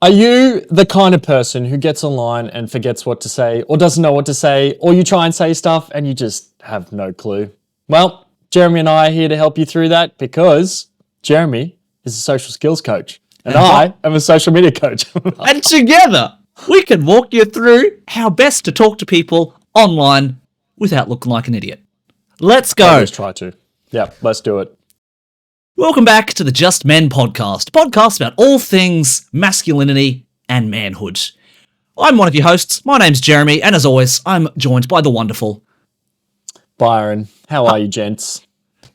Are you the kind of person who gets online and forgets what to say or doesn't know what to say, or you try and say stuff and you just have no clue? Well, Jeremy and I are here to help you through that because Jeremy is a social skills coach and I am a social media coach. And together, we can walk you through how best to talk to people online without looking like an idiot. Let's go. Always try to. Yeah, let's do it. Welcome back to the Just Men podcast about all things masculinity and manhood. I'm one of your hosts. My name's Jeremy, and as always, I'm joined by the wonderful Byron. How are you, gents?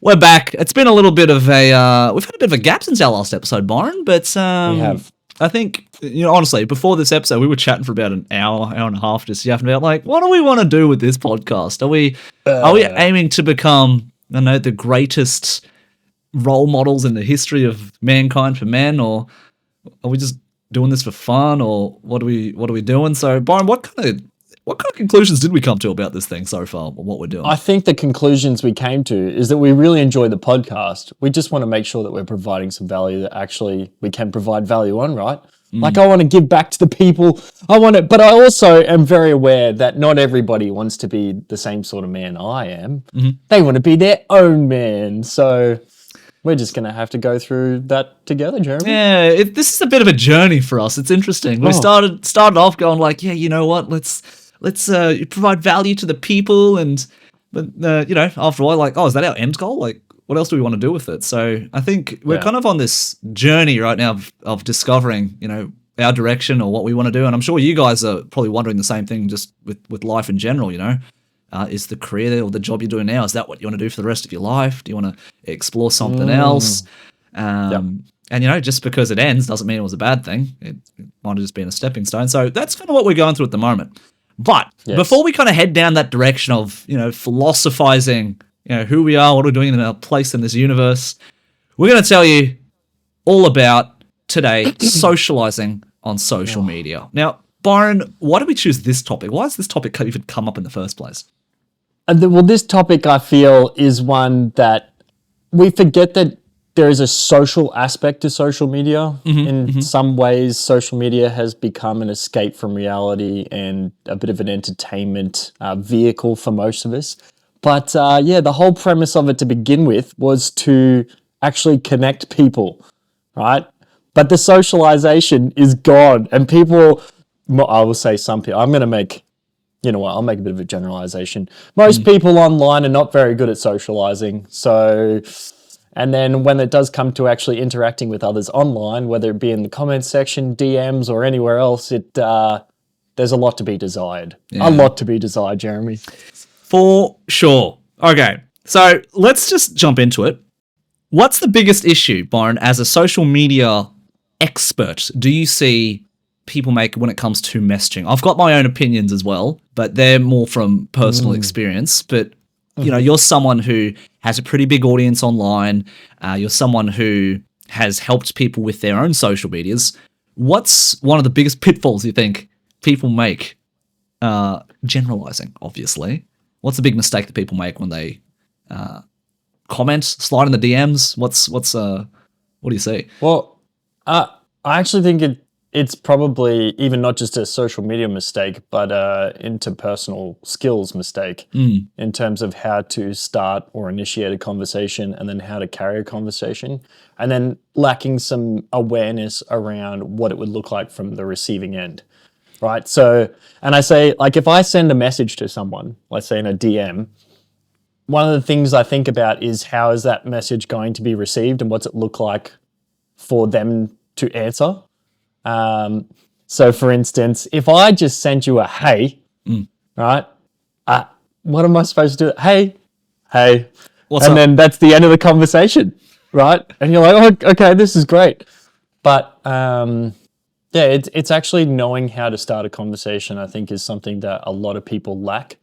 We're back. It's been a little bit of we've had a bit of a gap since our last episode, Byron, but We have. I think, honestly, before this episode, we were chatting for about an hour and a half, just yapping about, like, what do we want to do with this podcast? Are we aiming to become, the greatest role models in the history of mankind for men, or are we just doing this for fun, or what are we doing? So, Byron, what kind of conclusions did we come to about this thing so far, or what we're doing? I think the conclusions we came to is that we really enjoy the podcast. We just want to make sure that we're providing some value that actually we can provide value on, right? Like, I want to give back to the people. But I also am very aware that not everybody wants to be the same sort of man I am. Mm-hmm. They want to be their own man. So we're just going to have to go through that together, Jeremy. Yeah, this is a bit of a journey for us. It's interesting. We started off going like, yeah, you know what? Let's provide value to the people, but after all, like, is that our end goal? Like, what else do we want to do with it? So I think we're kind of on this journey right now of discovering, our direction or what we want to do. And I'm sure you guys are probably wondering the same thing just with life in general, is the career or the job you're doing now, is that what you want to do for the rest of your life? Do you want to explore something else? And, just because it ends doesn't mean it was a bad thing. It might have just been a stepping stone. So that's kind of what we're going through at the moment. But before we kind of head down that direction of, philosophizing, who we are, what we're doing in our place in this universe, we're going to tell you all about today socializing on social media. Now, Byron, why did we choose this topic? Why has this topic even come up in the first place? Well, this topic, I feel, is one that we forget that there is a social aspect to social media. In some ways, social media has become an escape from reality and a bit of an entertainment vehicle for most of us. But the whole premise of it to begin with was to actually connect people, right? But the socialization is gone, and people, I will say some people, I'm going to make, I'll make a bit of a generalization. Most people online are not very good at socializing. So, and then when it does come to actually interacting with others online, whether it be in the comments section, DMs, or anywhere else, there's a lot to be desired. Yeah. A lot to be desired, Jeremy. For sure. Okay, so let's just jump into it. What's the biggest issue, Byron, as a social media expert, do you see people make when it comes to messaging? I've got my own opinions as well, but they're more from personal experience. But, you're someone who has a pretty big audience online. You're someone who has helped people with their own social medias. What's one of the biggest pitfalls you think people make? Generalizing, obviously. What's the big mistake that people make when they comment, slide in the DMs? What do you see? Well, I actually think it's probably even not just a social media mistake, but interpersonal skills mistake in terms of how to start or initiate a conversation and then how to carry a conversation, and then lacking some awareness around what it would look like from the receiving end. Right. So, and I say, like, if I send a message to someone, let's say in a DM, one of the things I think about is how is that message going to be received and what's it look like for them to answer. So for instance, if I just sent you a hey, right, what am I supposed to do? Hey, what's up? Then that's the end of the conversation, right? And you're like, oh, okay, this is great. But, it's actually knowing how to start a conversation, I think, is something that a lot of people lack.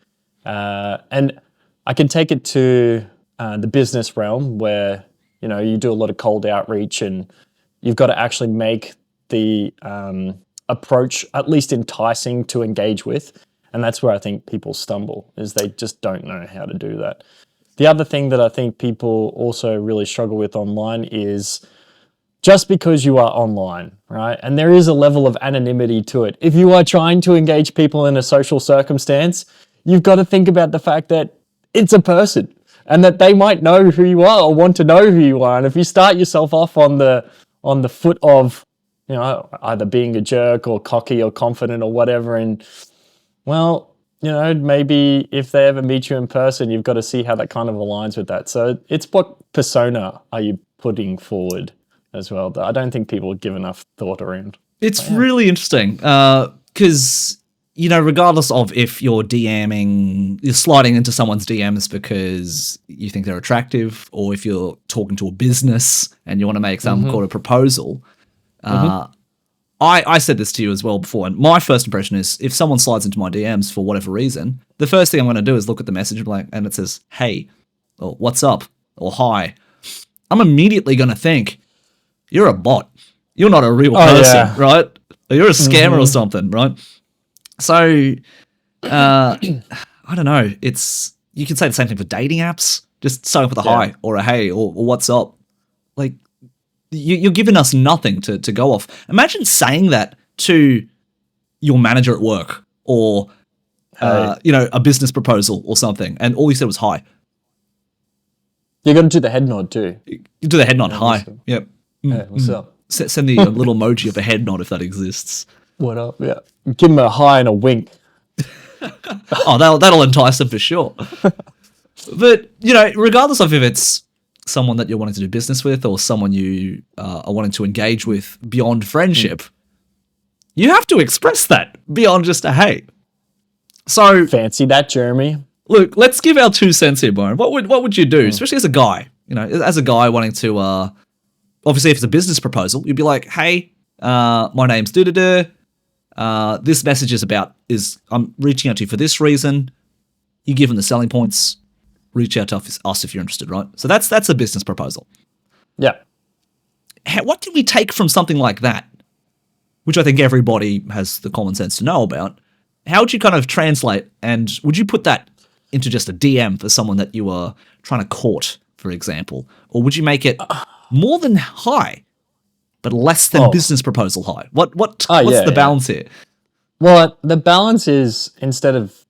And I can take it to the business realm where, you do a lot of cold outreach and you've got to actually make the approach at least enticing to engage with. And that's where I think people stumble, is they just don't know how to do that. The other thing that I think people also really struggle with online is just because you are online, right? And there is a level of anonymity to it. If you are trying to engage people in a social circumstance, you've got to think about the fact that it's a person and that they might know who you are or want to know who you are. And if you start yourself off on the foot of, either being a jerk or cocky or confident or whatever, and well, maybe if they ever meet you in person, you've got to see how that kind of aligns with that. So it's what persona are you putting forward as well that I don't think people give enough thought around. It's really interesting because, regardless of if you're sliding into someone's DMs because you think they're attractive, or if you're talking to a business and you want to make some kind of proposal, I said this to you as well before, and my first impression is if someone slides into my DMs for whatever reason, the first thing I'm going to do is look at the message and it says, hey, or what's up, or hi. I'm immediately going to think, you're a bot. You're not a real person, right? Or you're a scammer or something, right? So, I don't know. You can say the same thing for dating apps. Just start off with a hi or a hey or what's up. Like, you're giving us nothing to go off. Imagine saying that to your manager at work or, a business proposal or something, and all you said was hi. You're going to do the head nod too. You do the head nod, hi. Yep. Hey, what's up? Send me a little emoji of a head nod if that exists. What up? Yeah. Give them a hi and a wink. Oh, that'll entice them for sure. But, regardless of if it's someone that you're wanting to do business with or someone you are wanting to engage with beyond friendship, you have to express that beyond just a hey. So fancy that, Jeremy. Look, let's give our 2 cents here, Byron. What would you do, especially as a guy? As a guy wanting to, obviously, if it's a business proposal, you'd be like, hey, my name's da-da-da. This message is I'm reaching out to you for this reason. You give them the selling points. Reach out to us if you're interested, right? So that's a business proposal. Yeah. What can we take from something like that, which I think everybody has the common sense to know about? How would you kind of translate, and would you put that into just a DM for someone that you are trying to court, for example? Or would you make it more than hi, but less than business proposal hi? What's the balance here? Well, the balance is instead of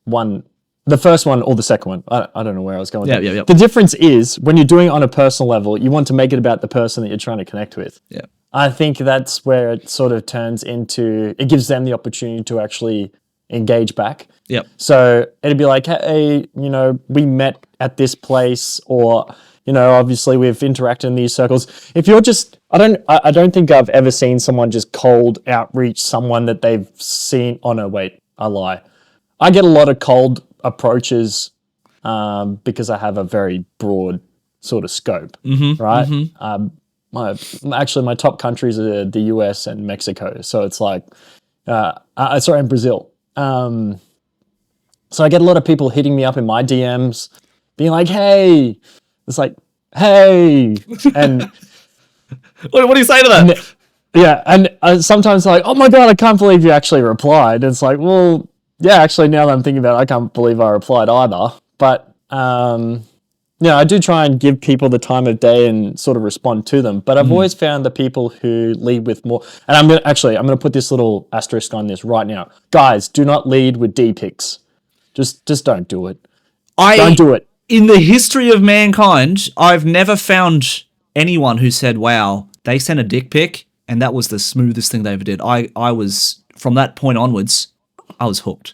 one, the first one or the second one. I don't know where I was going with that. Yeah. The difference is when you're doing it on a personal level, you want to make it about the person that you're trying to connect with. Yeah. I think that's where it sort of turns into, it gives them the opportunity to actually engage back. Yep. So it'd be like, hey, we met at this place, or, obviously we've interacted in these circles. If you're just, I don't think I've ever seen someone just cold outreach someone that they've seen. Oh no, wait, I lie. I get a lot of cold approaches because I have a very broad sort of scope, right? My top countries are the US and Mexico. So it's like, and Brazil. So I get a lot of people hitting me up in my DMs being like, hey, it's like, hey, and what do you say to that? And sometimes like, oh my God, I can't believe you actually replied. It's like, well, yeah, actually now that I'm thinking about it, I can't believe I replied either. But, I do try and give people the time of day and sort of respond to them. But I've always found the people who lead with more, and I'm going to put this little asterisk on this right now. Guys, do not lead with D pics. Just don't do it. Don't do it. In the history of mankind, I've never found anyone who said, wow, they sent a dick pic and that was the smoothest thing they ever did. I was, from that point onwards, I was hooked.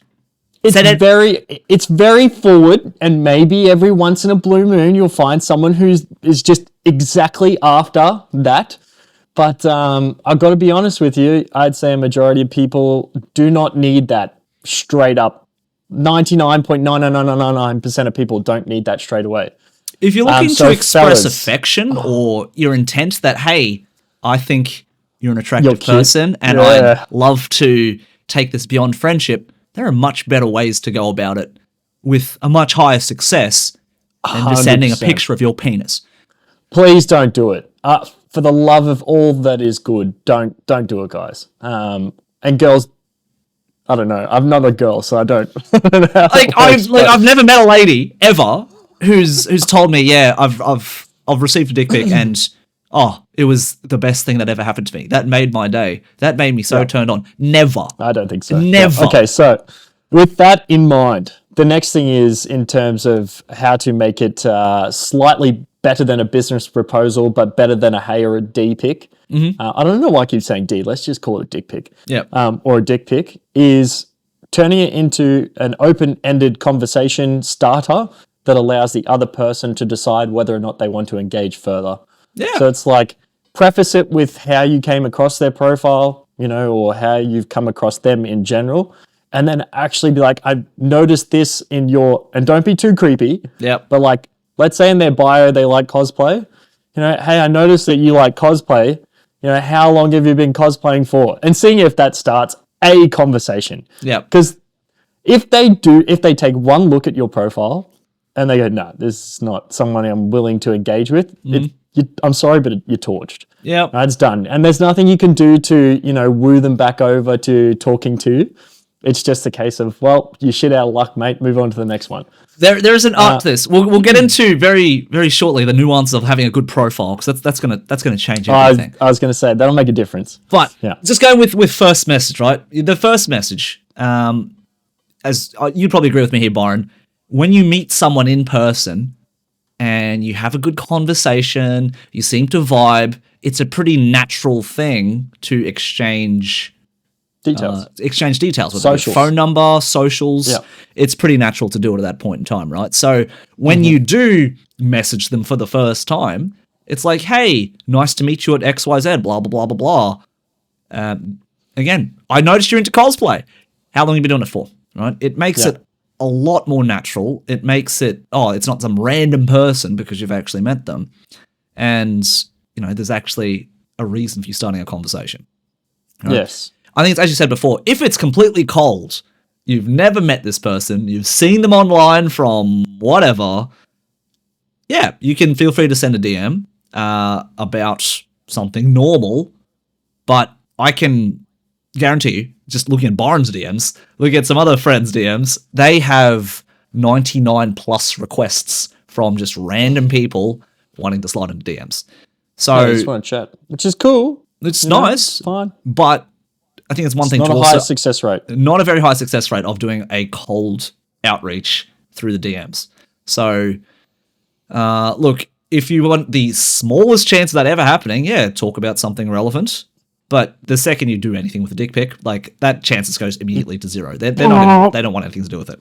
It's very forward, and maybe every once in a blue moon you'll find someone is just exactly after that. But I've got to be honest with you, I'd say a majority of people do not need that straight up. 99.99999% of people don't need that straight away. If you're looking to express affection or your intent that, hey, I think you're an attractive person and I'd love to take this beyond friendship, there are much better ways to go about it with a much higher success than just sending a picture of your penis. Please don't do it. For the love of all that is good, don't do it, guys. And girls, I don't know. I'm not a girl, so I don't. I've never met a lady ever who's told me, yeah, I've received a dick pic and oh, it was the best thing that ever happened to me. That made my day. That made me so turned on. Never. I don't think so. Never. Yeah. Okay, so with that in mind, the next thing is in terms of how to make it slightly better than a business proposal, but better than a hey or a D pic. I don't know why I keep saying D. Let's just call it a dick pic. Yep. Or a dick pic is turning it into an open-ended conversation starter that allows the other person to decide whether or not they want to engage further. Yeah. So it's like preface it with how you came across their profile, or how you've come across them in general. And then actually be like, I've noticed this in and don't be too creepy. Yep. But like, let's say in their bio, they like cosplay. Hey, I noticed that you like cosplay. How long have you been cosplaying for? And seeing if that starts a conversation. Yep. Because if they take one look at your profile and they go, no, this is not someone I'm willing to engage with, I'm sorry, but you're torched. Yep. It's done. And there's nothing you can do to, woo them back over to talking to. It's just a case of, well, you shit out of luck, mate. Move on to the next one. There's an art to this. We'll get into very, very shortly the nuances of having a good profile, because that's gonna change everything. I was gonna say that'll make a difference. But just going with first message, right? The first message, as you'd probably agree with me here, Byron, when you meet someone in person and you have a good conversation, you seem to vibe, it's a pretty natural thing to exchange details, with socials, phone number, socials. Yeah. It's pretty natural to do it at that point in time, right? So when you do message them for the first time, it's like, hey, nice to meet you at XYZ, blah, blah, blah, blah, blah. Again, I noticed you're into cosplay. How long have you been doing it for? Right? It makes it a lot more natural. It makes it, it's not some random person because you've actually met them. And, there's actually a reason for you starting a conversation. Right? Yes. I think it's, as you said before, if it's completely cold, you've never met this person, you've seen them online from whatever, you can feel free to send a DM about something normal, but I can guarantee you, just looking at Byron's DMs, looking at some other friends' DMs, they have 99 plus requests from just random people wanting to slide into DMs. So I just want to chat, which is cool. It's nice, it's fine. But I think it's one thing Not to a also high success rate. not a very high success rate of doing a cold outreach through the DMs. So, look, if you want the smallest chance of that ever happening, talk about something relevant. But the second you do anything with a dick pic, like that chances goes immediately to zero. They don't want anything to do with it.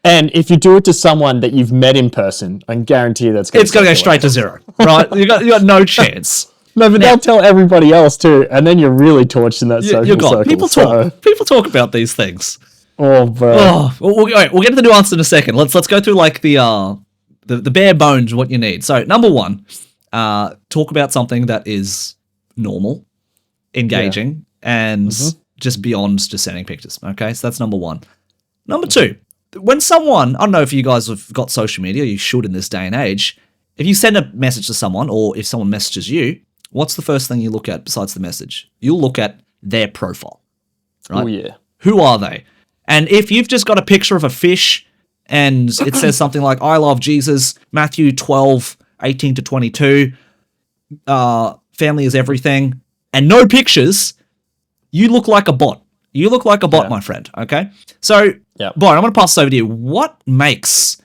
And if you do it to someone that you've met in person, I can guarantee that's It's going to go straight to zero, right? You got no chance. No, but they'll tell everybody else too, and then you're really torched in that social You're gone. circle. People talk about these things. Oh, bro. Oh, we'll get to the nuance in a second. Let's go through like the bare bones of what you need. So number one, talk about something that is normal, engaging, and just beyond just sending pictures. Okay, so that's number one. Number two, when someone, I don't know if you guys have got social media, you should in this day and age. If you send a message to someone, or if someone messages you, what's the first thing you look at besides the message? You'll look at their profile, right? Oh, yeah. Who are they? And if you've just got a picture of a fish and it says something like, I love Jesus, Matthew 12, 18 to 22, family is everything, and no pictures, you look like a bot. You look like a bot, my friend, okay? So, Byron, I'm going to pass this over to you. What makes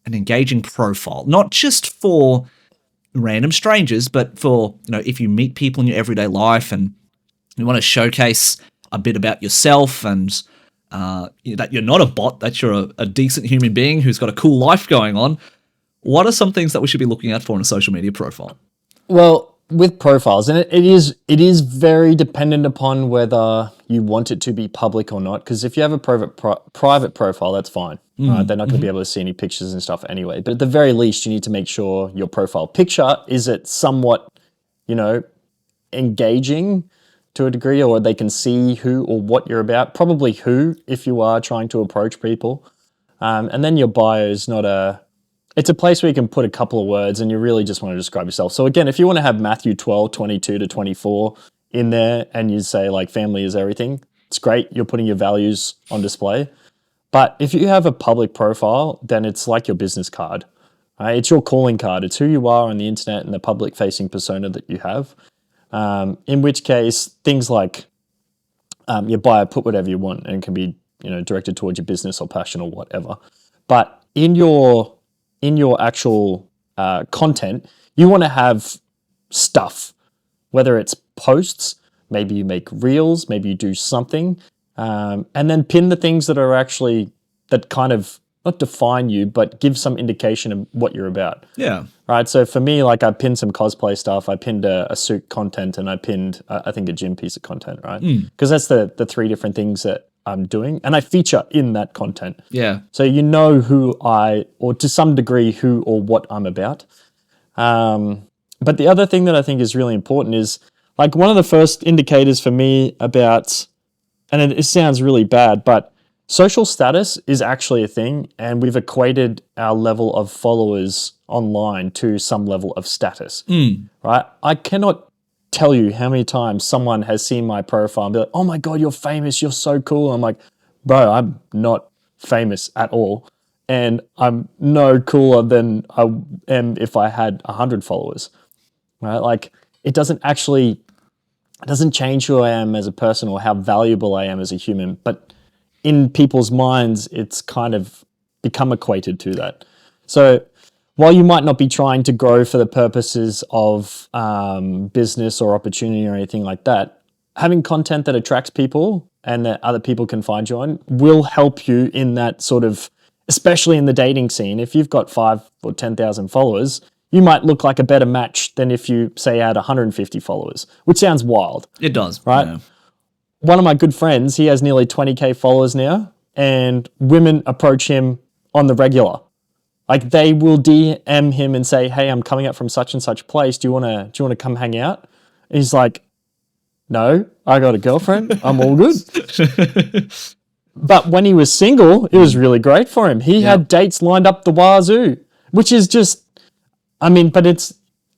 an engaging profile, not just for random strangers, but for, if you meet people in your everyday life and you want to showcase a bit about yourself and that you're not a bot, that you're a decent human being who's got a cool life going on, what are some things that we should be looking out for in a social media profile? Well, with profiles, and it is very dependent upon whether you want it to be public or not, because if you have a private profile, that's fine. They're not going to be able to see any pictures and stuff anyway. But at the very least, you need to make sure your profile picture is it somewhat, engaging to a degree, or they can see who or what you're about. Probably who, if you are trying to approach people. And then your bio is it's a place where you can put a couple of words and you really just want to describe yourself. So again, if you want to have Matthew 12, 22 to 24 in there and you say like family is everything, it's great. You're putting your values on display. But if you have a public profile, then it's like your business card. It's your calling card. It's who you are on the internet and the public facing persona that you have. In which case, things like your bio, put whatever you want, and it can be directed towards your business or passion or whatever. But in your actual content, you want to have stuff, whether it's posts, maybe you make reels, maybe you do something, and then pin the things that are actually that kind of not define you, but give some indication of what you're about. Yeah. Right. So for me, like I pinned some cosplay stuff, I pinned a suit content, and I pinned, I think, a gym piece of content, right? Because that's the three different things that I'm doing, and I feature in that content. Yeah. So who or to some degree, who or what I'm about. But the other thing that I think is really important is like one of the first indicators for me about, and it sounds really bad, but social status is actually a thing, and we've equated our level of followers online to some level of status, right? I cannot tell you how many times someone has seen my profile and be like, oh my God, you're famous, you're so cool. I'm like, bro, I'm not famous at all. And I'm no cooler than I am if I had 100 followers, right? Like it doesn't change who I am as a person or how valuable I am as a human, but in people's minds, it's kind of become equated to that. So while you might not be trying to grow for the purposes of business or opportunity or anything like that, having content that attracts people and that other people can find you on will help you in that sort of, especially in the dating scene. If you've got 5 or 10,000 followers, you might look like a better match than if you, say, had 150 followers, which sounds wild. It does. Right? Yeah. One of my good friends, he has nearly 20K followers now, and women approach him on the regular. Like they will DM him and say, hey, I'm coming up from such and such place. Do you want to come hang out? And he's like, no, I got a girlfriend. I'm all good. But when he was single, it was really great for him. He had dates lined up the wazoo, which is just, but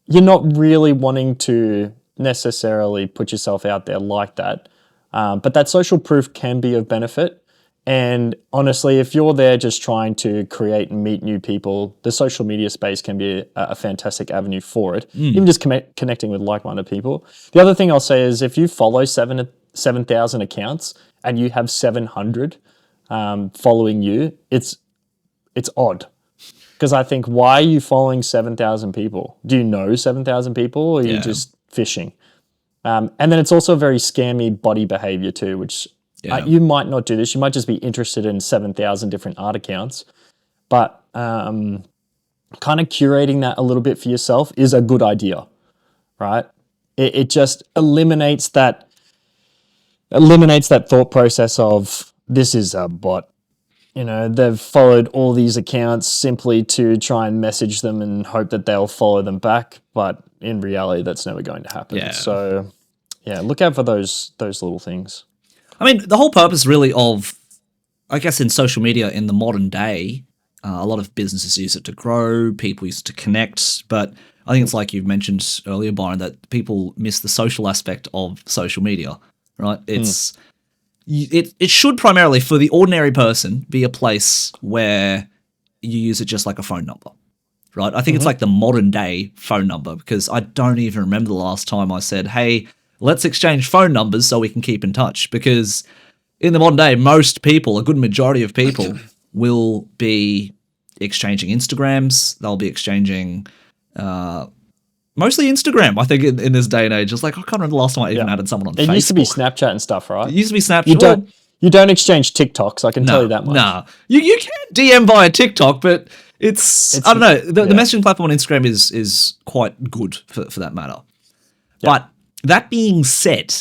you're not really wanting to necessarily put yourself out there like that. But that social proof can be of benefit. And honestly, if you're there just trying to create and meet new people, the social media space can be a fantastic avenue for it. Even just connecting with like-minded people. The other thing I'll say is if you follow 7,000 accounts and you have 700 following you, it's odd. Because I think, why are you following 7,000 people? Do you know 7,000 people, or are you just fishing? And then it's also very scammy body behavior too, which you might not do this. You might just be interested in 7,000 different art accounts. But kind of curating that a little bit for yourself is a good idea, right? It just eliminates that thought process of, this is a bot. They've followed all these accounts simply to try and message them and hope that they'll follow them back. But in reality, that's never going to happen. Yeah. So, look out for those little things. I mean, the whole purpose really of, I guess, in social media in the modern day, a lot of businesses use it to grow, people use it to connect, but I think it's like you've mentioned earlier, Byron, that people miss the social aspect of social media, right? It should primarily, for the ordinary person, be a place where you use it just like a phone number, right? I think it's like the modern day phone number, because I don't even remember the last time I said, hey, let's exchange phone numbers so we can keep in touch. Because in the modern day, most people, a good majority of people, will be exchanging Instagrams. They'll be exchanging mostly Instagram, I think, in this day and age. It's like, I can't remember the last time I even added someone on Facebook. It used to be Snapchat and stuff, right? It used to be Snapchat. You don't exchange TikToks, I can tell you that much. Nah. You can DM via TikTok, but it's I don't know. The messaging platform on Instagram is quite good for that matter. Yeah. But that being said,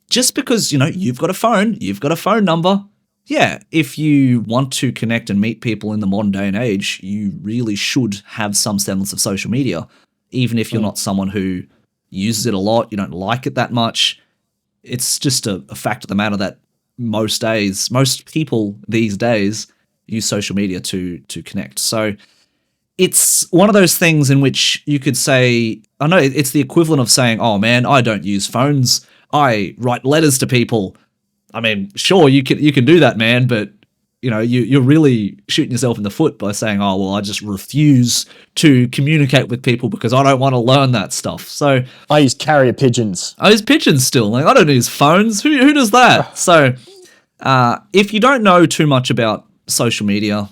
just because, you've got a phone, you've got a phone number, if you want to connect and meet people in the modern day and age, you really should have some semblance of social media. Even if you're not someone who uses it a lot, you don't like it that much, it's just a fact of the matter that most people these days use social media to connect. So it's one of those things in which you could say, I know it's the equivalent of saying, oh man, I don't use phones, I write letters to people. I mean, sure, you can do that, man, but you're really shooting yourself in the foot by saying, oh, well, I just refuse to communicate with people because I don't want to learn that stuff. So I use carrier pigeons. I use pigeons still. Like, I don't use phones. Who does that? So if you don't know too much about social media,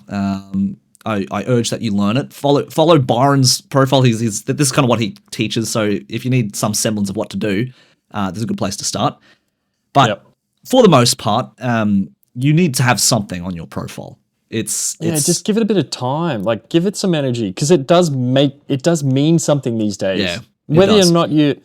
I urge that you learn it. Follow Byron's profile. This is kind of what he teaches. So if you need some semblance of what to do, this is a good place to start. But for the most part, you need to have something on your profile. It's just give it a bit of time. Like, give it some energy, because it does mean something these days. Yeah, whether or not you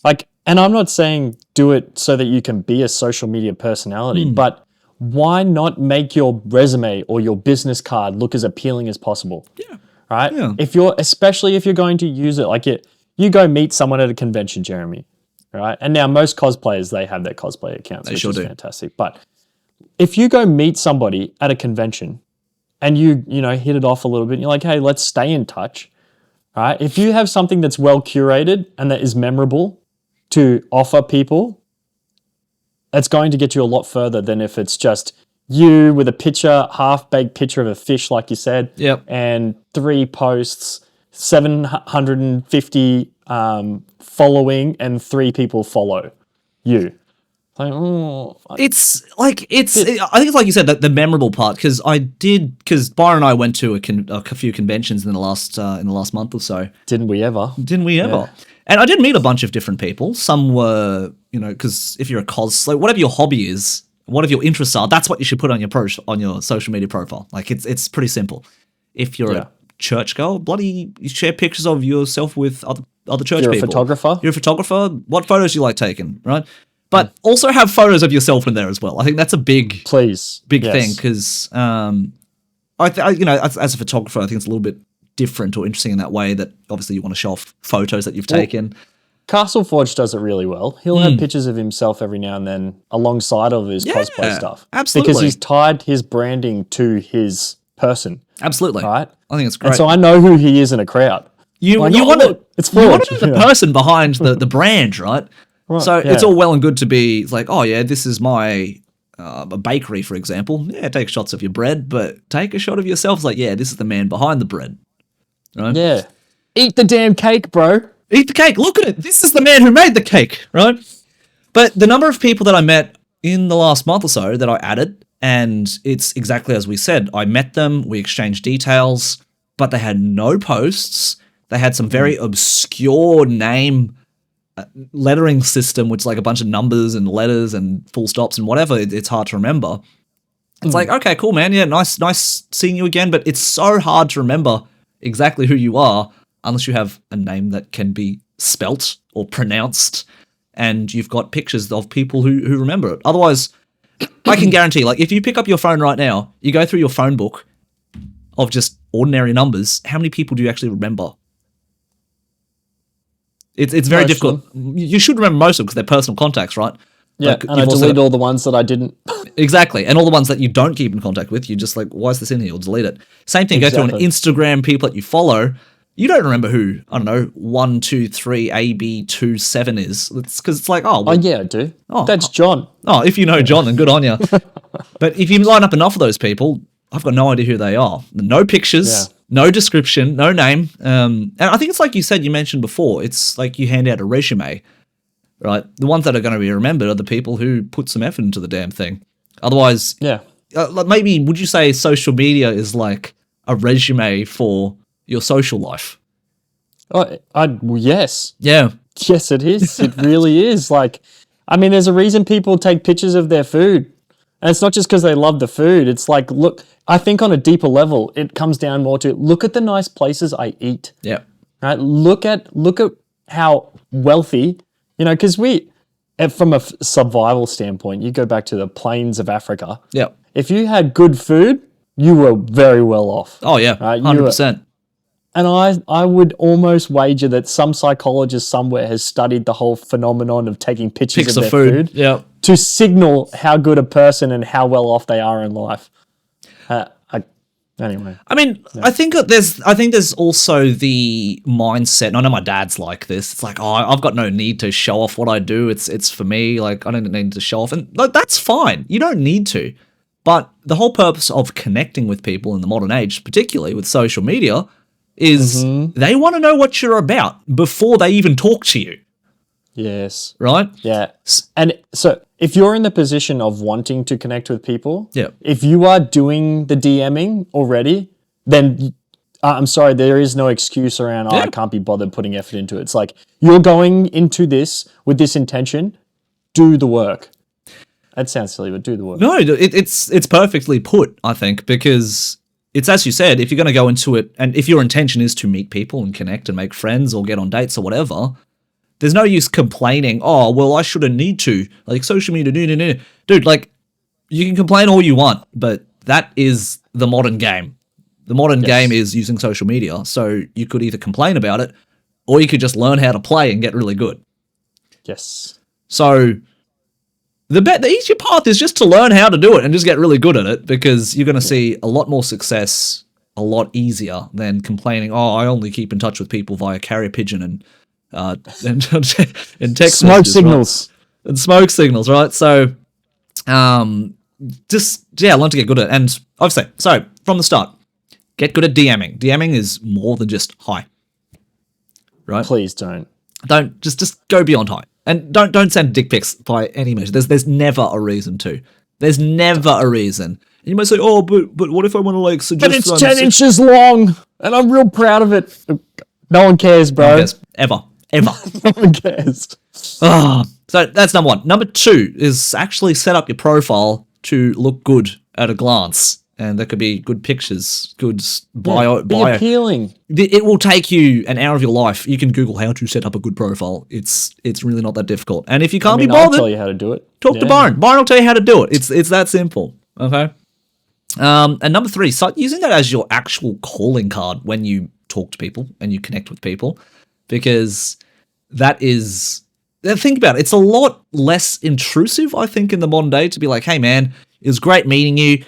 like, and I'm not saying do it so that you can be a social media personality, but why not make your resume or your business card look as appealing as possible? Yeah. Right? Yeah. Especially if you're going to use it, like you go meet someone at a convention, Jeremy, right? And now most cosplayers, they have their cosplay accounts, which is fantastic. But if you go meet somebody at a convention and you hit it off a little bit, and you're like, hey, let's stay in touch, right? If you have something that's well curated and that is memorable to offer people, it's going to get you a lot further than if it's just you with a half-baked picture of a fish, like you said, and 3 posts, 750 following, and 3 people follow you. Like, I think it's like you said, that the memorable part, because Byron and I went to a few conventions in the last month or so. Didn't we ever? Yeah. And I did meet a bunch of different people. Some were, because if you're a cosplayer, whatever your hobby is, whatever your interests are, that's what you should put on your social media profile. Like, it's pretty simple. If you're a church girl, you share pictures of yourself with other church people. You're a photographer. What photos you like taking, right? But also have photos of yourself in there as well. I think that's a big thing, because as a photographer, I think it's a little bit different or interesting in that way, that obviously you want to show off photos that you've taken. Castle Forge does it really well. He'll have pictures of himself every now and then alongside of his cosplay stuff. Absolutely. Because he's tied his branding to his person. Absolutely. Right? I think it's great. And so I know who he is in a crowd. You want to know the person behind the brand, right? Right, so it's all well and good to be like, oh yeah, this is my a bakery, for example. Yeah, take shots of your bread, but take a shot of yourself. It's like, yeah, this is the man behind the bread. Right? Yeah. Eat the damn cake, bro. Eat the cake. Look at it. This is the man who made the cake, right? But the number of people that I met in the last month or so that I added, and it's exactly as we said. I met them, we exchanged details, but they had no posts. They had some very obscure name lettering system, which is like a bunch of numbers and letters and full stops and whatever. It's hard to remember. It's like, okay, cool, man. Yeah, nice seeing you again. But it's so hard to remember exactly who you are unless you have a name that can be spelt or pronounced, and you've got pictures of people who remember it. Otherwise, I can guarantee, like, if you pick up your phone right now, you go through your phone book of just ordinary numbers, how many people do you actually remember? It's very difficult. You should remember most of them because they're personal contacts, right? Yeah, like, and I delete all the ones that I didn't. Exactly. And all the ones that you don't keep in contact with, you're just like, why is this in here? You'll delete it. Same thing, go through an Instagram, people that you follow. You don't remember who, I don't know, 123AB27 is. It's because it's like, oh yeah, I do. Oh, that's John. Oh, if you know John, then good on you. But if you line up enough of those people, I've got no idea who they are. No pictures, no description, no name. And I think it's like you mentioned before, it's like you hand out a resume, right? The ones that are going to be remembered are the people who put some effort into the damn thing. Otherwise, maybe would you say social media is like a resume for your social life? Well, yes. Yeah. Yes, it is. It really is. Like, I mean, there's a reason people take pictures of their food. And it's not just because they love the food. It's like, look, I think on a deeper level, it comes down more to look at the nice places I eat. Yeah. Right? Look at how wealthy, because from a survival standpoint, you go back to the plains of Africa. Yeah. If you had good food, you were very well off. Oh, yeah. Right? 100%. And I would almost wager that some psychologist somewhere has studied the whole phenomenon of taking pictures of their food to signal how good a person and how well off they are in life. Anyway, I mean, I think there's also the mindset. And I know my dad's like this. It's like, oh, I've got no need to show off what I do. It's for me. Like, I don't need to show off, and like, that's fine. You don't need to. But the whole purpose of connecting with people in the modern age, particularly with social media, is they want to know what you're about before they even talk to you, Yes. right? Yeah. And so if you're in the position of wanting to connect with people, Yeah. if you are doing the DMing already, then I'm sorry, there is no excuse around, I can't be bothered putting effort into it. It's like, you're going into this with this intention, do the work. That sounds silly, but do the work. No, it's perfectly put, I think, because it's as you said, if you're going to go into it, and if your intention is to meet people and connect and make friends or get on dates or whatever, there's no use complaining, oh, well, I shouldn't need to. Like, social media, dude, like, you can complain all you want, but that is the modern game. The modern game is using social media, so you could either complain about it, or you could just learn how to play and get really good. Yes. So the easier path is just to learn how to do it and just get really good at it, because you're going to see a lot more success a lot easier than complaining, oh, I only keep in touch with people via carrier pigeon and text Smoke messages, signals. right? And smoke signals, right? So just learn to get good at it. And obviously, so from the start, get good at DMing. DMing is more than just hi. Right? Please don't. Don't just go beyond hi. And don't send dick pics by any measure. There's never a reason to. There's never a reason. And you might say, oh, but what if I want to like suggest? But it's 10 inches long, and I'm real proud of it. No one cares, bro. No one cares. Ever. No one cares. So that's number one. Number two is actually set up your profile to look good at a glance. And that could be good pictures, good bio. Be appealing. It will take you an hour of your life. You can Google how to set up a good profile. It's really not that difficult. And if you can't be I'll bothered, tell you how to do it. talk to Byron. Byron will tell you how to do it. It's that simple. Okay. And number three, start using that as your actual calling card when you talk to people and you connect with people, because that is. Think about it. It's a lot less intrusive, I think, in the modern day to be like, hey man, it was great meeting you.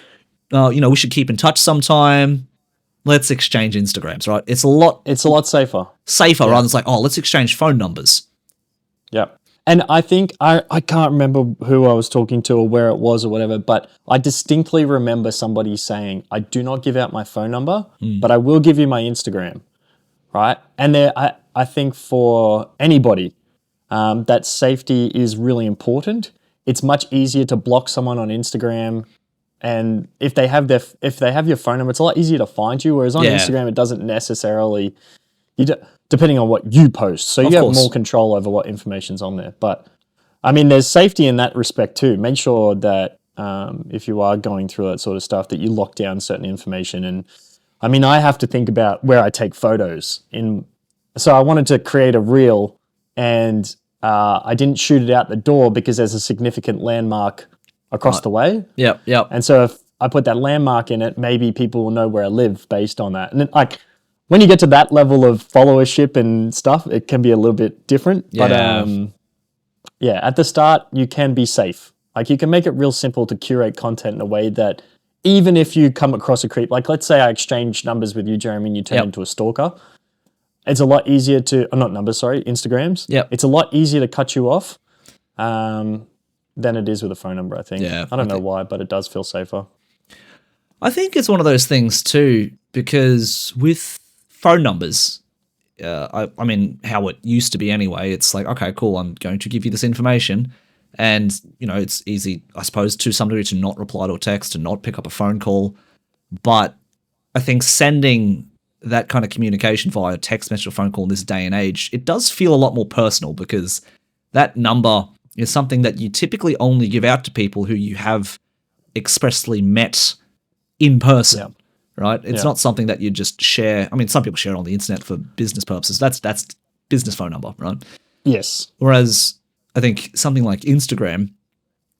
We should keep in touch sometime. Let's exchange Instagrams, right? It's a lot safer. Safer rather than it's like, oh, let's exchange phone numbers. Yeah. And I think, I can't remember who I was talking to or where it was or whatever, but I distinctly remember somebody saying, I do not give out my phone number, but I will give you my Instagram, right? And I think for anybody, that safety is really important. It's much easier to block someone on Instagram. And if they have your phone number, it's a lot easier to find you. Whereas on Instagram, it doesn't necessarily, depending on what you post. So you have more control over what information's on there. But I mean, there's safety in that respect too. Make sure that if you are going through that sort of stuff, that you lock down certain information. And I mean, I have to think about where I take photos. So I wanted to create a reel, and I didn't shoot it out the door because there's a significant landmark across the way. Yep. And so if I put that landmark in it, maybe people will know where I live based on that. And then, like, when you get to that level of followership and stuff, it can be a little bit different. Yeah. But at the start, you can be safe. Like, you can make it real simple to curate content in a way that even if you come across a creep, like let's say I exchange numbers with you, Jeremy, and you turn into a stalker, it's a lot easier to, Instagrams. Yep. It's a lot easier to cut you off than it is with a phone number, I think. Yeah, I don't know why, but it does feel safer. I think it's one of those things too, because with phone numbers, I mean, how it used to be anyway, it's like, okay, cool, I'm going to give you this information. And, it's easy, I suppose, to some degree to not reply to a text, to not pick up a phone call. But I think sending that kind of communication via text message or phone call in this day and age, it does feel a lot more personal, because that number is something that you typically only give out to people who you have expressly met in person, right? It's not something that you just share. I mean, some people share it on the internet for business purposes. That's business phone number, right? Yes. Whereas I think something like Instagram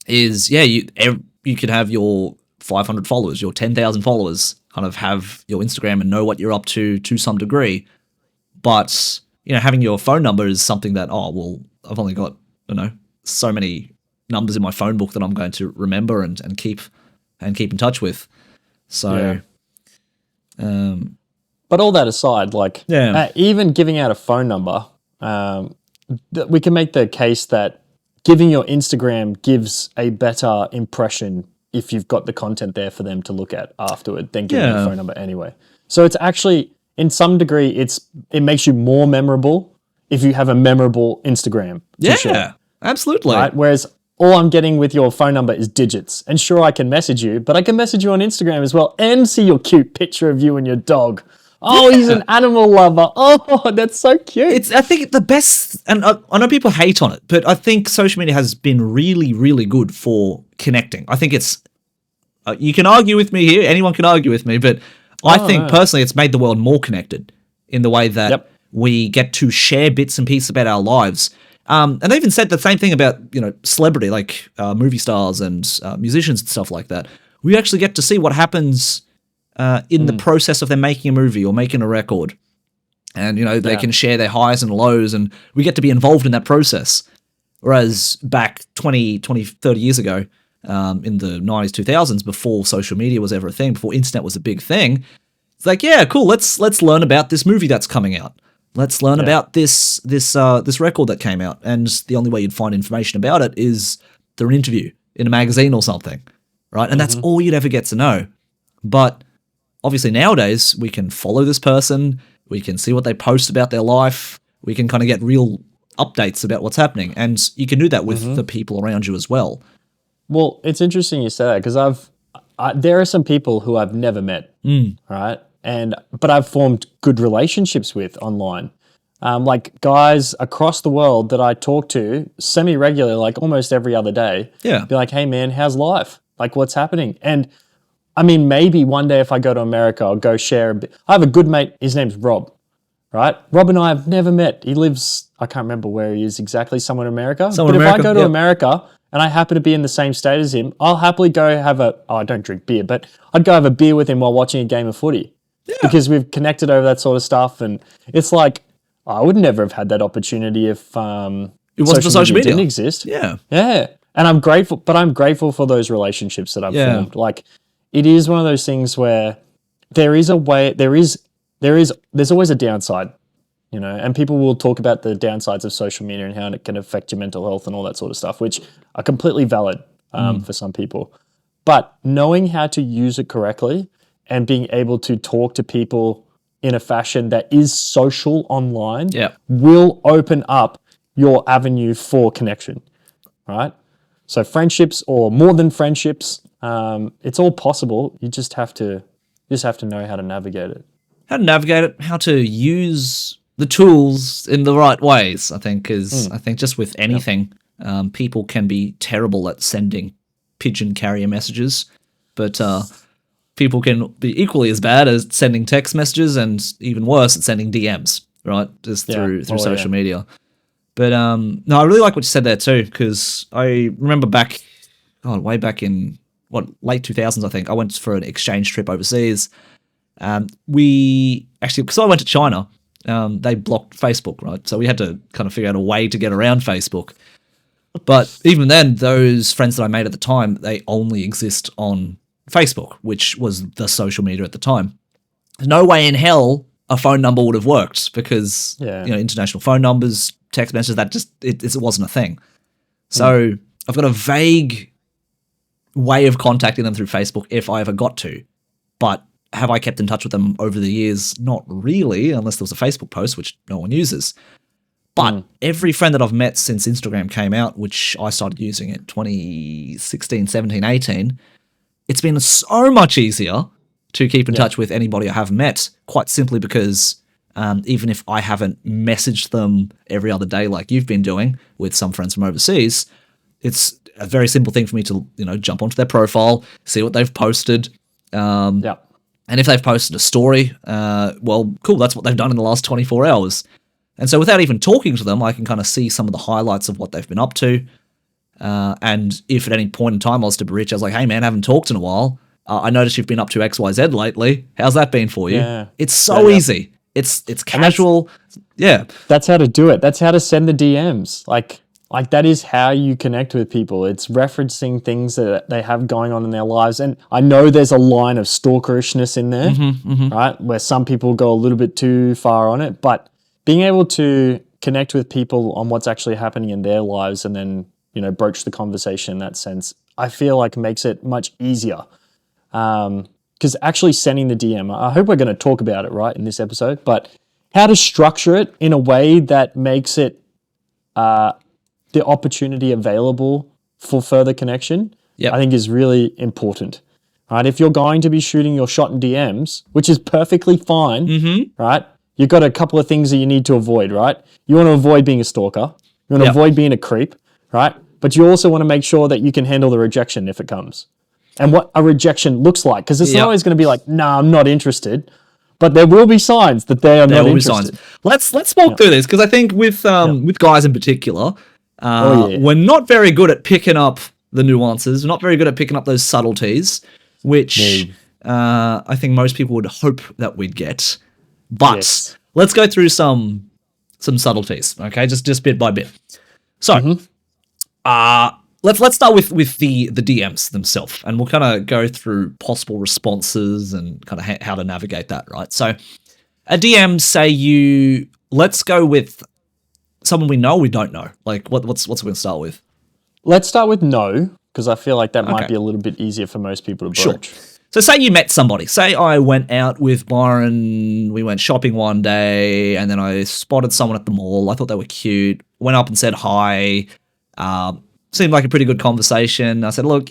is, you could have your 500 followers, your 10,000 followers kind of have your Instagram and know what you're up to some degree. But, having your phone number is something that, I've only got, so many numbers in my phone book that I'm going to remember and keep in touch with. So, but all that aside, like, even giving out a phone number, we can make the case that giving your Instagram gives a better impression if you've got the content there for them to look at afterward than giving Yeah. your phone number anyway. So it's actually, in some degree, it makes you more memorable if you have a memorable Instagram to share. Yeah, absolutely. Right? Whereas all I'm getting with your phone number is digits. And sure, I can message you, but I can message you on Instagram as well and see your cute picture of you and your dog. Oh, he's an animal lover. Oh, that's so cute. I think the best, and I know people hate on it, but I think social media has been really, really good for connecting. I think it's, you can argue with me here, anyone can argue with me, but I think personally it's made the world more connected in the way that we get to share bits and pieces about our lives. And they even said the same thing about, celebrity, like movie stars and musicians and stuff like that. We actually get to see what happens in the process of them making a movie or making a record. And, they can share their highs and lows, and we get to be involved in that process. Whereas back 20, 30 years ago, in the 90s, 2000s, before social media was ever a thing, before internet was a big thing, it's like, yeah, cool, let's learn about this movie that's coming out. Let's learn about this record that came out. And the only way you'd find information about it is through an interview in a magazine or something, right? And that's all you'd ever get to know. But obviously nowadays, we can follow this person, we can see what they post about their life, we can kind of get real updates about what's happening. And you can do that with the people around you as well. Well, it's interesting you say that because there are some people who I've never met, right? But I've formed good relationships with online. Like guys across the world that I talk to semi-regularly, like almost every other day. Yeah. Be like, hey man, how's life? Like what's happening? And I mean, maybe one day if I go to America, I'll go share a bit. I have a good mate, his name's Rob, right? Rob and I have never met. He lives, I can't remember where he is exactly, somewhere in America. If I go to America and I happen to be in the same state as him, I'll happily go have I don't drink beer, but I'd go have a beer with him while watching a game of footy. Yeah. Because we've connected over that sort of stuff. And it's like, I would never have had that opportunity if it wasn't for social media. Didn't exist. Yeah. Yeah. And I'm grateful for those relationships that I've formed. Like, it is one of those things where there's always a downside, and people will talk about the downsides of social media and how it can affect your mental health and all that sort of stuff, which are completely valid for some people. But knowing how to use it correctly and being able to talk to people in a fashion that is social online will open up your avenue for connection, right? So friendships or more than friendships, it's all possible. You just have to know how to navigate it. How to navigate it, how to use the tools in the right ways, I think, I think just with anything, people can be terrible at sending pigeon carrier messages, but people can be equally as bad as sending text messages and even worse at sending DMs, right? Just through social media. But no, I really like what you said there too, because I remember way back in late 2000s, I think, I went for an exchange trip overseas. We actually, because I went to China, they blocked Facebook, right? So we had to kind of figure out a way to get around Facebook. But even then, those friends that I made at the time, they only exist on Facebook, which was the social media at the time. There's no way in hell a phone number would have worked because international phone numbers, text messages, that just it wasn't a thing. So I've got a vague way of contacting them through Facebook if I ever got to, but have I kept in touch with them over the years? Not really, unless there was a Facebook post, which no one uses. But every friend that I've met since Instagram came out, which I started using in 2016, 17, 18, it's been so much easier to keep in touch with anybody I have met, quite simply because even if I haven't messaged them every other day like you've been doing with some friends from overseas, it's a very simple thing for me to, jump onto their profile, see what they've posted. And if they've posted a story, well, cool, that's what they've done in the last 24 hours. And so without even talking to them, I can kind of see some of the highlights of what they've been up to. And if at any point in time I was to reach, I was like, hey man, I haven't talked in a while. I noticed you've been up to XYZ lately. How's that been for you? Yeah. It's so easy. It's casual. That's how to do it. That's how to send the DMs. Like that is how you connect with people. It's referencing things that they have going on in their lives. And I know there's a line of stalkerishness in there, right? Where some people go a little bit too far on it, but being able to connect with people on what's actually happening in their lives and then broach the conversation in that sense, I feel like makes it much easier. Because actually sending the DM, I hope we're going to talk about it, right, in this episode, but how to structure it in a way that makes it the opportunity available for further connection, I think is really important. Right? If you're going to be shooting your shot in DMs, which is perfectly fine, right? You've got a couple of things that you need to avoid, right? You want to avoid being a stalker. You want to avoid being a creep, right? But you also want to make sure that you can handle the rejection if it comes. And what a rejection looks like. Because it's not always going to be like, nah, I'm not interested. But there will be signs that they are not interested. Let's walk through this, because I think with guys in particular, we're not very good at picking up the nuances. We're not very good at picking up those subtleties, which I think most people would hope that we'd get. But let's go through some subtleties, okay? Just bit by bit. So, let's start with the DMs themselves, and we'll kind of go through possible responses and kind of how to navigate that, right? So, a DM, say let's go with someone we know or we don't know. Like, what's we going to start with? Let's start with no, because I feel like that might be a little bit easier for most people to broach. Sure. So say you met somebody. Say I went out with Byron, we went shopping one day, and then I spotted someone at the mall. I thought they were cute. Went up and said hi. Seemed like a pretty good conversation. I said, look,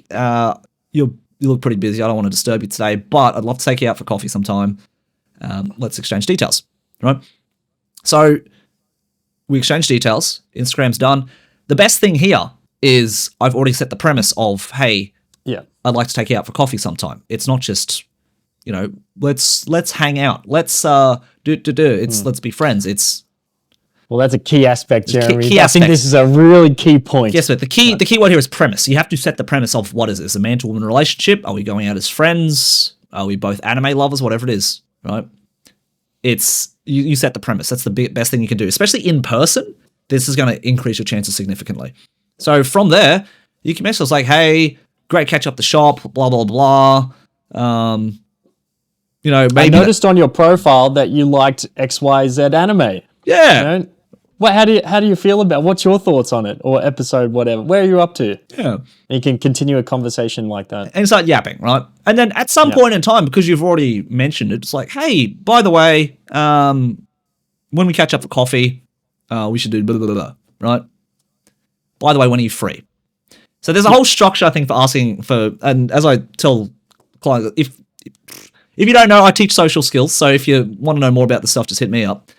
you look pretty busy. I don't want to disturb you today, but I'd love to take you out for coffee sometime. Let's exchange details, right? So we exchange details. Instagram's done. The best thing here is I've already set the premise of, hey, I'd like to take you out for coffee sometime. It's not just, let's hang out. Let's let's be friends. It's that's a key aspect, Jeremy. Key I aspect. think this is a really key point. Yes, but the key word here is premise. You have to set the premise of what is this? A man to woman relationship? Are we going out as friends? Are we both anime lovers? Whatever it is, right? It's you set the premise. That's the best thing you can do, especially in person. This is going to increase your chances significantly. So from there, you can message us like, hey, great catch up the shop, blah, blah, blah. Maybe I noticed on your profile that you liked XYZ anime. Yeah. How do you feel about, what's your thoughts on it, or episode, whatever? Where are you up to? Yeah. And you can continue a conversation like that. And start yapping, right? And then at some point in time, because you've already mentioned it, it's like, hey, by the way, when we catch up for coffee, we should do blah, blah, blah, blah, right? By the way, when are you free? So there's a whole structure, I think, for asking for, and as I tell clients, if you don't know, I teach social skills. So if you want to know more about the stuff, just hit me up.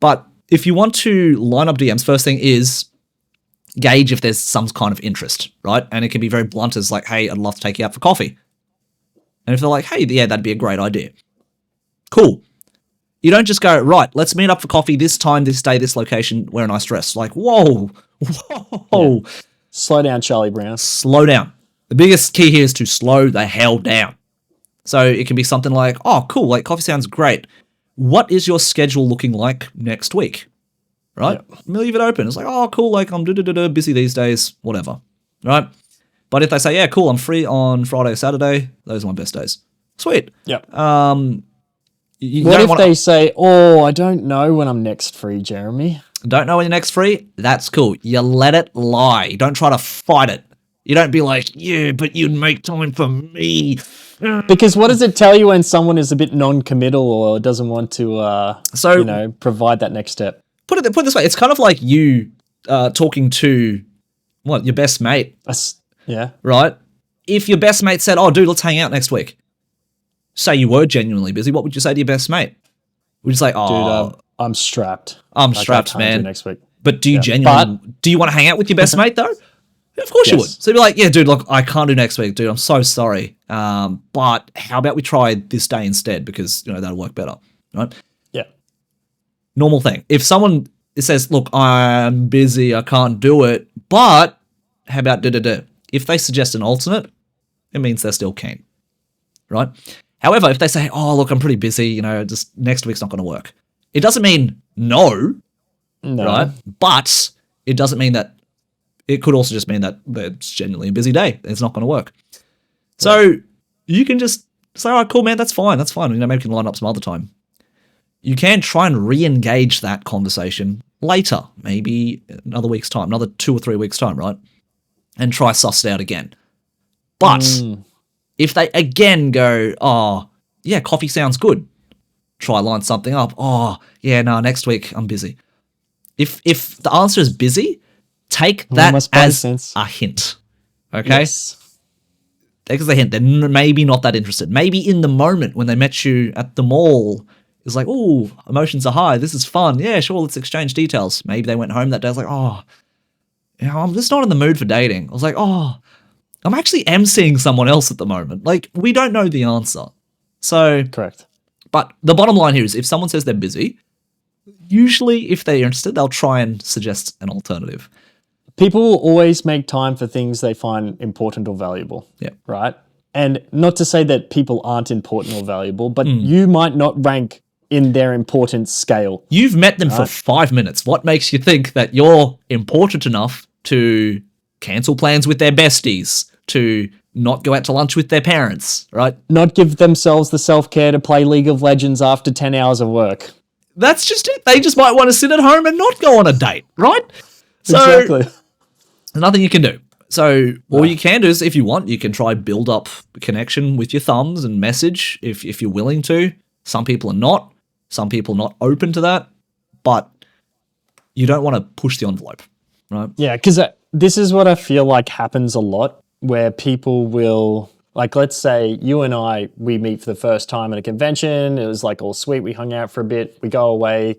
But if you want to line up DMs, first thing is gauge if there's some kind of interest, right? And it can be very blunt as like, hey, I'd love to take you out for coffee. And if they're like, hey, yeah, that'd be a great idea. Cool. You don't just go, right, let's meet up for coffee this time, this day, this location, wear a nice dress. Like, whoa. Yeah. Slow down, Charlie Brown. Slow down. The biggest key here is to slow the hell down. So it can be something like, oh, cool, like coffee sounds great. What is your schedule looking like next week? Right? Yeah. Leave it open. It's like, oh, cool, like I'm busy these days, whatever. Right? But if they say, yeah, cool, I'm free on Friday or Saturday, those are my best days. Sweet. Yeah. What if they say, oh, I don't know when I'm next free, Jeremy? Don't know when you're next free? That's cool. You let it lie. Don't try to fight it. You don't be like, yeah, but you'd make time for me. Because what does it tell you when someone is a bit non-committal or doesn't want to, provide that next step? Put it this way. It's kind of like you talking to, your best mate. Yeah. Right? If your best mate said, oh, dude, let's hang out next week. Say you were genuinely busy. What would you say to your best mate? Would you say, oh... Dude, I'm strapped. I'm strapped, man. Next week. But do you do you want to hang out with your best mate though? Of course you would. So you'd be like, yeah, dude, look, I can't do next week, dude. I'm so sorry. But how about we try this day instead? Because, that'll work better. Right? Yeah. Normal thing. If someone says, look, I'm busy, I can't do it, but how about da-da-da? If they suggest an alternate, it means they're still keen. Right? However, if they say, oh, look, I'm pretty busy, just next week's not going to work. It doesn't mean no, right? But it doesn't mean that, it could also just mean that it's genuinely a busy day. It's not going to work. So you can just say, all right, cool, man, that's fine. Maybe we can line up some other time. You can try and re-engage that conversation later, maybe another week's time, another 2 or 3 weeks' time, right? and try suss it out again. But if they again go, oh, yeah, coffee sounds good, try line something up. Oh, yeah, no, next week I'm busy. If the answer is busy, take that as a hint. Okay? Yes. Take it as a hint. They're maybe not that interested. Maybe in the moment when they met you at the mall, it's like, oh, emotions are high. This is fun. Yeah, sure, let's exchange details. Maybe they went home that day. I was like, oh, you know, I'm just not in the mood for dating. I was like, oh, I'm actually seeing someone else at the moment. Like, we don't know the answer. So, Correct. But the bottom line here is if someone says they're busy, usually if they're interested, they'll try and suggest an alternative. People will always make time for things they find important or valuable. Yeah. Right? And not to say that people aren't important or valuable, but you might not rank in their importance scale. You've met them for 5 minutes. What makes you think that you're important enough to cancel plans with their besties, to not go out to lunch with their parents, right? Not give themselves the self-care to play League of Legends after 10 hours of work. That's just it. They just might want to sit at home and not go on a date, right? So Exactly. there's nothing you can do. So all you can do is, if you want, you can try build up a connection with your thumbs and message if you're willing to. Some people are not. Some people are not open to that. But you don't want to push the envelope, right? Yeah, because this is what I feel like happens a lot, where people will, like, let's say you and I, we meet for the first time at a convention. It was like all sweet. We hung out for a bit. We go away,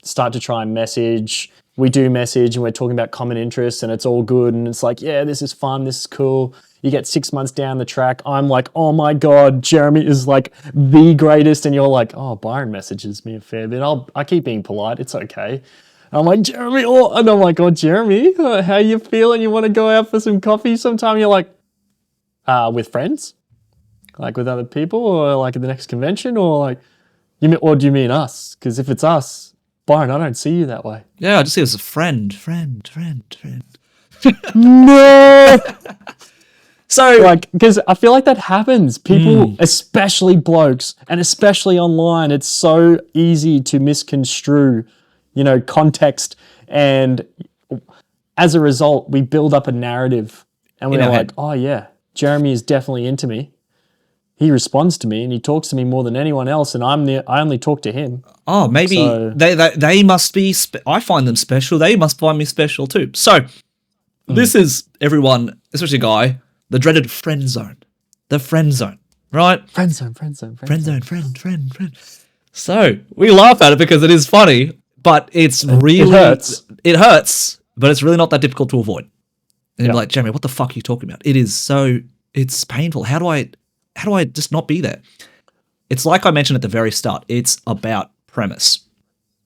start to try and message. We do message and we're talking about common interests and it's all good. And it's like, yeah, this is fun. This is cool. You get 6 months down the track. I'm like, oh my God, Jeremy is like the greatest. And you're like, oh, Byron messages me a fair bit. I keep being polite. It's okay. I'm like, Jeremy, and I'm like, oh, Jeremy, how you feeling? You want to go out for some coffee sometime? You're like, with friends? Like with other people, or like at the next convention, or like, or do you mean us? Because if it's us, Byron, I don't see you that way. Yeah, I just see it as a friend. No! So, like, because I feel like that happens. People, especially blokes, and especially online, it's so easy to misconstrue, context. And as a result, we build up a narrative and we're like, oh yeah, Jeremy is definitely into me. He responds to me and he talks to me more than anyone else, and I only talk to him. Oh, maybe they must be. I find them special. They must find me special too. So this is everyone, especially a guy, the dreaded friend zone. The friend zone, right? Friend zone. Friend. So we laugh at it because it is funny, but it's really It hurts, but it's really not that difficult to avoid. And you're like, Jeremy, what the fuck are you talking about? It's painful. How do I just not be there? It's like I mentioned at the very start. It's about premise.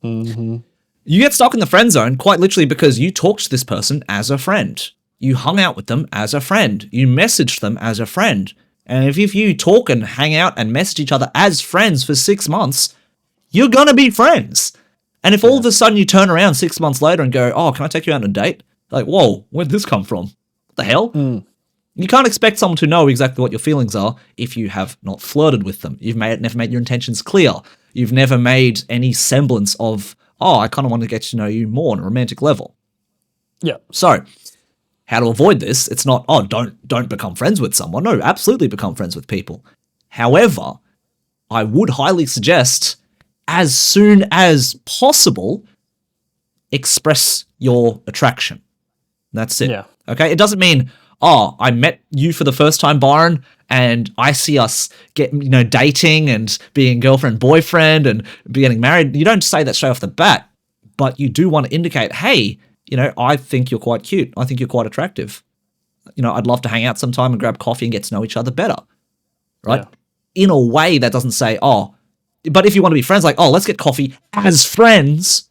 Mm-hmm. You get stuck in the friend zone quite literally because you talked to this person as a friend. You hung out with them as a friend. You messaged them as a friend. And if you talk and hang out and message each other as friends for 6 months, you're going to be friends. And if all of a sudden you turn around 6 months later and go, oh, can I take you out on a date? Like, whoa, where'd this come from? What the hell? You can't expect someone to know exactly what your feelings are if you have not flirted with them. You've never made your intentions clear. You've never made any semblance of, oh, I kind of want to get to know you more on a romantic level. Yeah. So, how to avoid this? It's not, oh, don't become friends with someone. No, absolutely become friends with people. However, I would highly suggest, as soon as possible, express your attraction. That's it. Yeah. Okay? It doesn't mean, oh, I met you for the first time, Byron, and I see us dating and being girlfriend, boyfriend, and getting married. You don't say that straight off the bat, but you do want to indicate, hey, I think you're quite cute. I think you're quite attractive. I'd love to hang out sometime and grab coffee and get to know each other better. Right? Yeah. In a way that doesn't say, oh, but if you want to be friends, like, oh, let's get coffee as friends.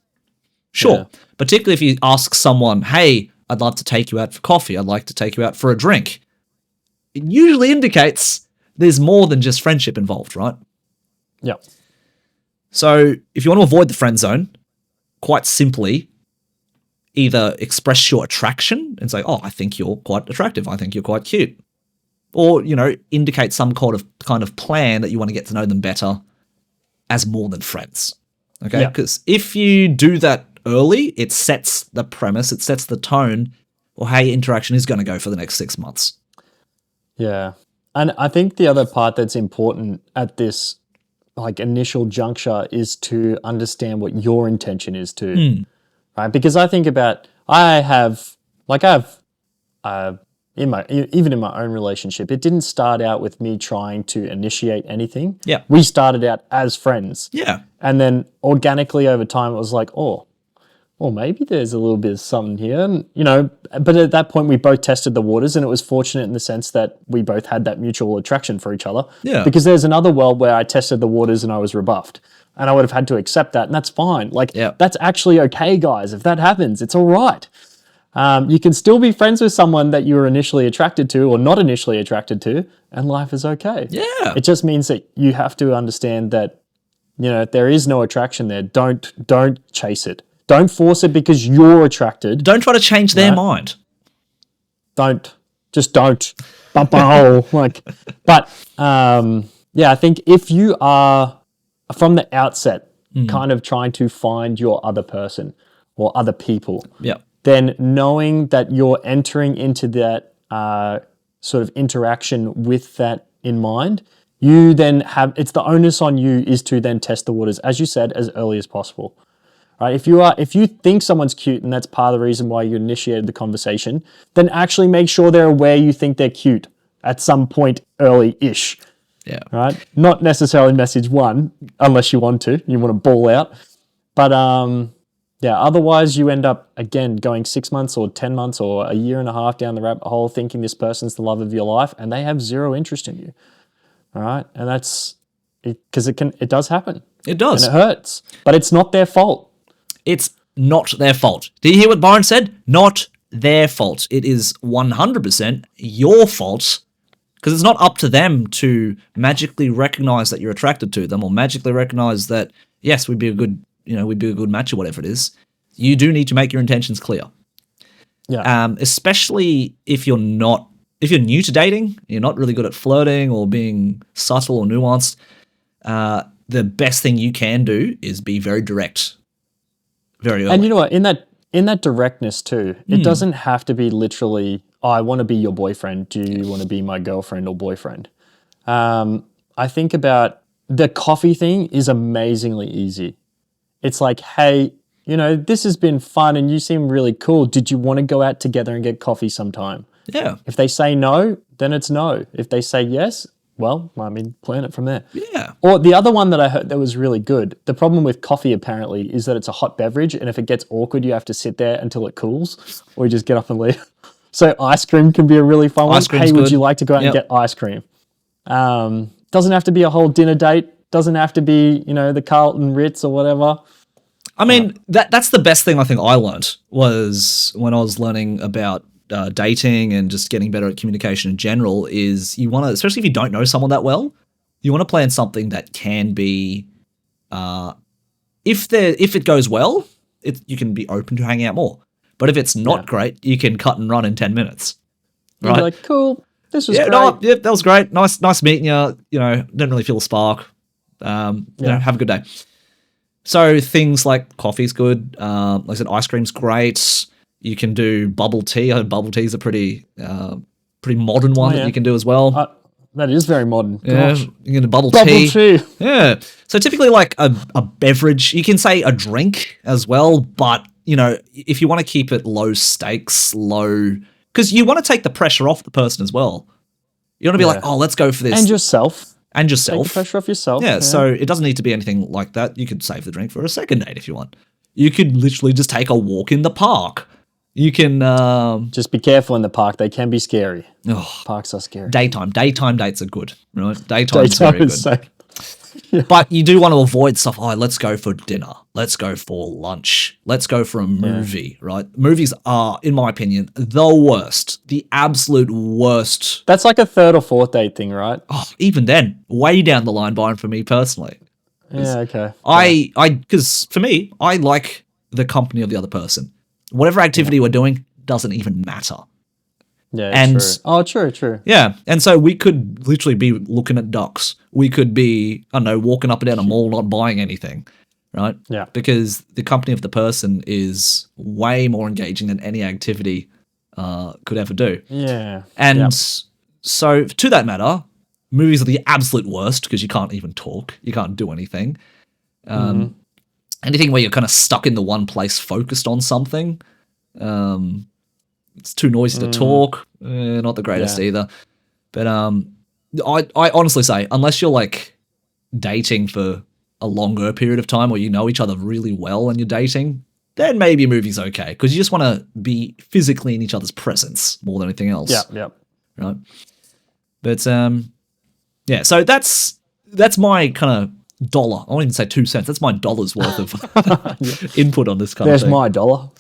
Sure. Yeah. Particularly if you ask someone, hey, I'd love to take you out for coffee. I'd like to take you out for a drink. It usually indicates there's more than just friendship involved, right? Yeah. So if you want to avoid the friend zone, quite simply, either express your attraction and say, oh, I think you're quite attractive. I think you're quite cute. Or, indicate some kind of plan that you want to get to know them better as more than friends. Okay? Because if you do that early, it sets the premise, it sets the tone or how your interaction is going to go for the next 6 months. Yeah. And I think the other part that's important at this like initial juncture is to understand what your intention is too. Right? Because I think about even in my own relationship, it didn't start out with me trying to initiate anything. Yeah. We started out as friends. Yeah. And then organically over time, it was like, maybe there's a little bit of something here. And, but at that point, we both tested the waters, and it was fortunate in the sense that we both had that mutual attraction for each other. Yeah. Because there's another world where I tested the waters and I was rebuffed. And I would have had to accept that, and that's fine. That's actually okay, guys. If that happens, it's all right. You can still be friends with someone that you were initially attracted to or not initially attracted to, and life is okay. Yeah. It just means that you have to understand that, there is no attraction there. Don't chase it. Don't force it because you're attracted. Don't try to change their mind. Just don't. But I think if you are from the outset kind of trying to find your other person or other people, then knowing that you're entering into that sort of interaction with that in mind, you then it's the onus on you is to then test the waters, as you said, as early as possible. Right? If you think someone's cute and that's part of the reason why you initiated the conversation, then actually make sure they're aware you think they're cute at some point early-ish. Yeah. Right? Not necessarily message one, unless you want to ball out. But otherwise you end up, again, going 6 months or 10 months or a year and a half down the rabbit hole thinking this person's the love of your life and they have zero interest in you. All right? And that's because it does happen. It does. And it hurts. But it's not their fault. It's not their fault. Did you hear what Byron said? Not their fault. It is 100% your fault, because it's not up to them to magically recognize that you're attracted to them or magically recognize that, yes, we'd be a good match or whatever it is. You do need to make your intentions clear. Yeah. Especially if you're new to dating, you're not really good at flirting or being subtle or nuanced. The best thing you can do is be very direct. Very early. And you know what? In that directness too, it doesn't have to be literally, I want to be your boyfriend. Do you want to be my girlfriend or boyfriend? I think about the coffee thing is amazingly easy. It's like, hey, this has been fun and you seem really cool. Did you want to go out together and get coffee sometime? Yeah. If they say no, then it's no. If they say yes, well, plan it from there. Yeah. Or the other one that I heard that was really good, the problem with coffee apparently is that it's a hot beverage, and if it gets awkward, you have to sit there until it cools, or you just get up and leave. So ice cream can be a really fun one. Hey, would you like to go out and get ice cream? Doesn't have to be a whole dinner date. Doesn't have to be, the Carlton Ritz or whatever. I mean, that's the best thing I think I learned was when I was learning about dating and just getting better at communication in general is you want to, especially if you don't know someone that well, you want to plan something that can be, if it goes well, you can be open to hanging out more. But if it's not great, you can cut and run in 10 minutes. Right? You're like, cool, this was great. That was great. Nice meeting you. Didn't really feel a spark. Have a good day. So things like coffee's good. Like I said, ice cream's great. You can do bubble tea. I heard bubble tea is a pretty modern one that you can do as well. That is very modern. Yeah, you can do bubble tea. Yeah. So typically like a beverage, you can say a drink as well, but if you want to keep it low stakes, because you want to take the pressure off the person as well. You want to be like, let's go for this. And yourself. Take the pressure off yourself. Yeah, so it doesn't need to be anything like that. You could save the drink for a second date if you want. You could literally just take a walk in the park. You can... just be careful in the park. They can be scary. Oh, parks are scary. Daytime dates are good, right? Daytime is very good. Safe. But you do want to avoid stuff. Let's go for dinner. Let's go for lunch. Let's go for a movie, right? Movies are, in my opinion, the worst. The absolute worst. That's like a third or fourth date thing, right? Oh, even then, way down the line, Byron, for me personally. Yeah, okay. Because for me, I like the company of the other person. Whatever activity we're doing doesn't even matter. Yeah, true. Yeah, and so we could literally be looking at ducks. We could be, I don't know, walking up and down a mall not buying anything, right? Yeah. Because the company of the person is way more engaging than any activity could ever do. Yeah. And Yep. so, to that matter, movies are the absolute worst because you can't even talk, you can't do anything. Anything where you're kind of stuck in the one place, focused on something. It's too noisy to talk. Not the greatest Yeah. either. But I honestly say, unless you're like dating for a longer period of time, or you know each other really well and you're dating, then maybe a movie's okay because you just want to be physically in each other's presence more than anything else. Yep. Right. But yeah. So that's my kind of dollar. I won't even say 2 cents. That's my dollar's worth of input on this kind There's of thing. my dollar.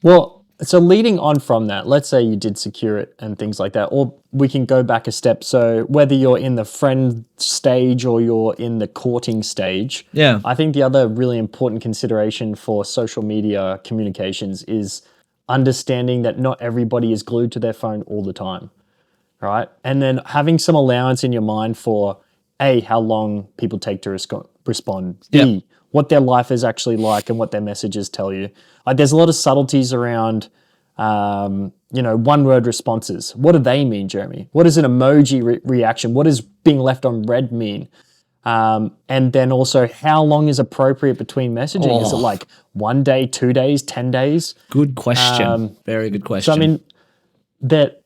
Well, so leading on from that, let's say you did secure it and things like that, or we can go back a step. So whether you're in the friend stage or you're in the courting stage, Yeah. I think the other really important consideration for social media communications is understanding that not everybody is glued to their phone all the time, right? And then having some allowance in your mind for A, how long people take to respond, B, Yep. what their life is actually like and what their messages tell you. Like there's a lot of subtleties around, one-word responses. What do they mean, Jeremy? What does an emoji reaction? What does being left on red mean? And then also, how long is appropriate between messaging? Is it like 1 day, 2 days, 10 days? Good question. Very good question. So I mean, that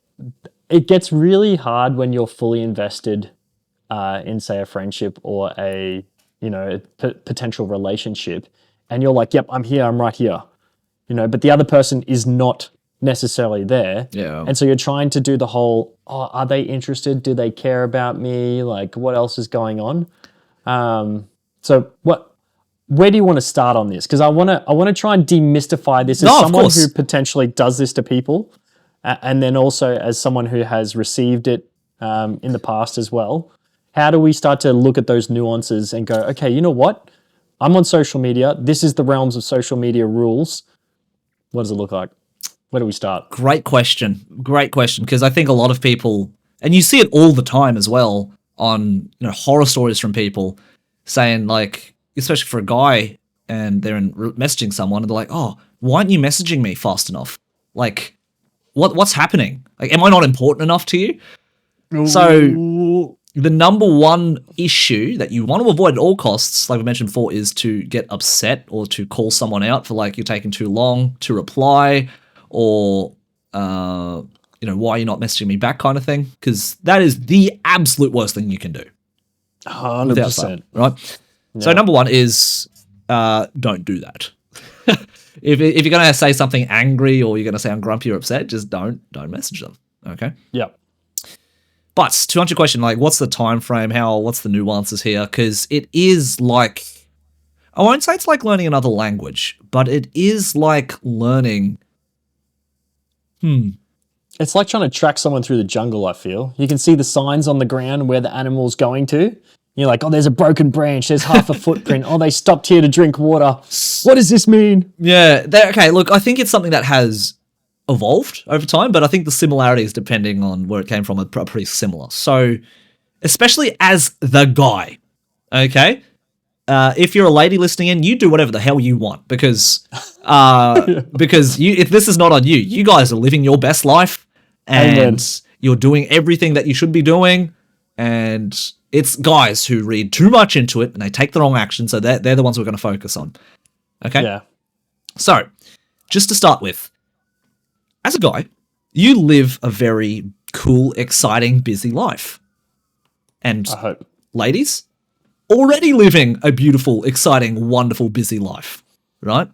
it gets really hard when you're fully invested in, say, a friendship or a potential relationship, and you're like, "Yep, I'm here, I'm right here," but the other person is not necessarily there. Yeah. And so you're trying to do the whole, are they interested? Do they care about me? Like, what else is going on? Where do you want to start on this? Because I want to try and demystify this as No, of someone course. who potentially does this to people, and then also as someone who has received it in the past as well. How do we start to look at those nuances and go, okay, you know what? I'm on social media. This is the realms of social media rules. What does it look like? Where do we start? Great question. Great question. Because I think a lot of people, and you see it all the time as well on horror stories from people saying, like, especially for a guy, and they're messaging someone, and they're like, "Oh, why aren't you messaging me fast enough? Like, what's happening? Like, am I not important enough to you?" So the number one issue that you want to avoid at all costs, like we mentioned before, is to get upset or to call someone out for like you're taking too long to reply, or why are you not messaging me back kind of thing, because that is the absolute worst thing you can do. 100%. Right? So number one is don't do that. If you're going to say something angry or you're going to say I'm grumpy or upset, just don't message them. Okay? Yep. But to answer your question, like, what's the time frame? What's the nuances here? Because it is like, I won't say it's like learning another language, but it is like learning. It's like trying to track someone through the jungle, I feel. You can see the signs on the ground where the animal's going to. You're like, oh, there's a broken branch. There's half a footprint. Oh, they stopped here to drink water. What does this mean? Yeah. Okay. Look, I think it's something that has evolved over time, but I think the similarities, depending on where it came from, are pretty similar. So, especially as the guy, okay? If you're a lady listening in, you do whatever the hell you want, because if this is not on you, you guys are living your best life, and Amen. you're doing everything that you should be doing, and it's guys who read too much into it and they take the wrong action, so they're the ones we're going to focus on. Okay? Yeah. So, just to start with, as a guy, you live a very cool, exciting, busy life. And I hope. ladies, already living a beautiful, exciting, wonderful, busy life, right?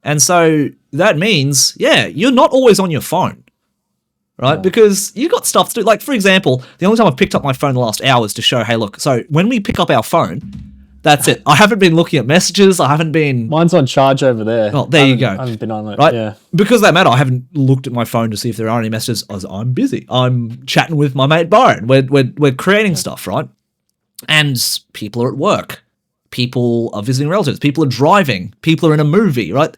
And so that means, you're not always on your phone, right? Because you got stuff to do. Like, for example, the only time I've picked up my phone the last hour is to show, hey, look, so when we pick up our phone, that's it. I haven't been looking at messages. I haven't been... Mine's on charge over there. Oh, there you go. I haven't been on it. Right? Yeah. Because of that matter, I haven't looked at my phone to see if there are any messages, as I'm busy. I'm chatting with my mate Byron. We're creating stuff, right? And people are at work. People are visiting relatives. People are driving. People are in a movie, right?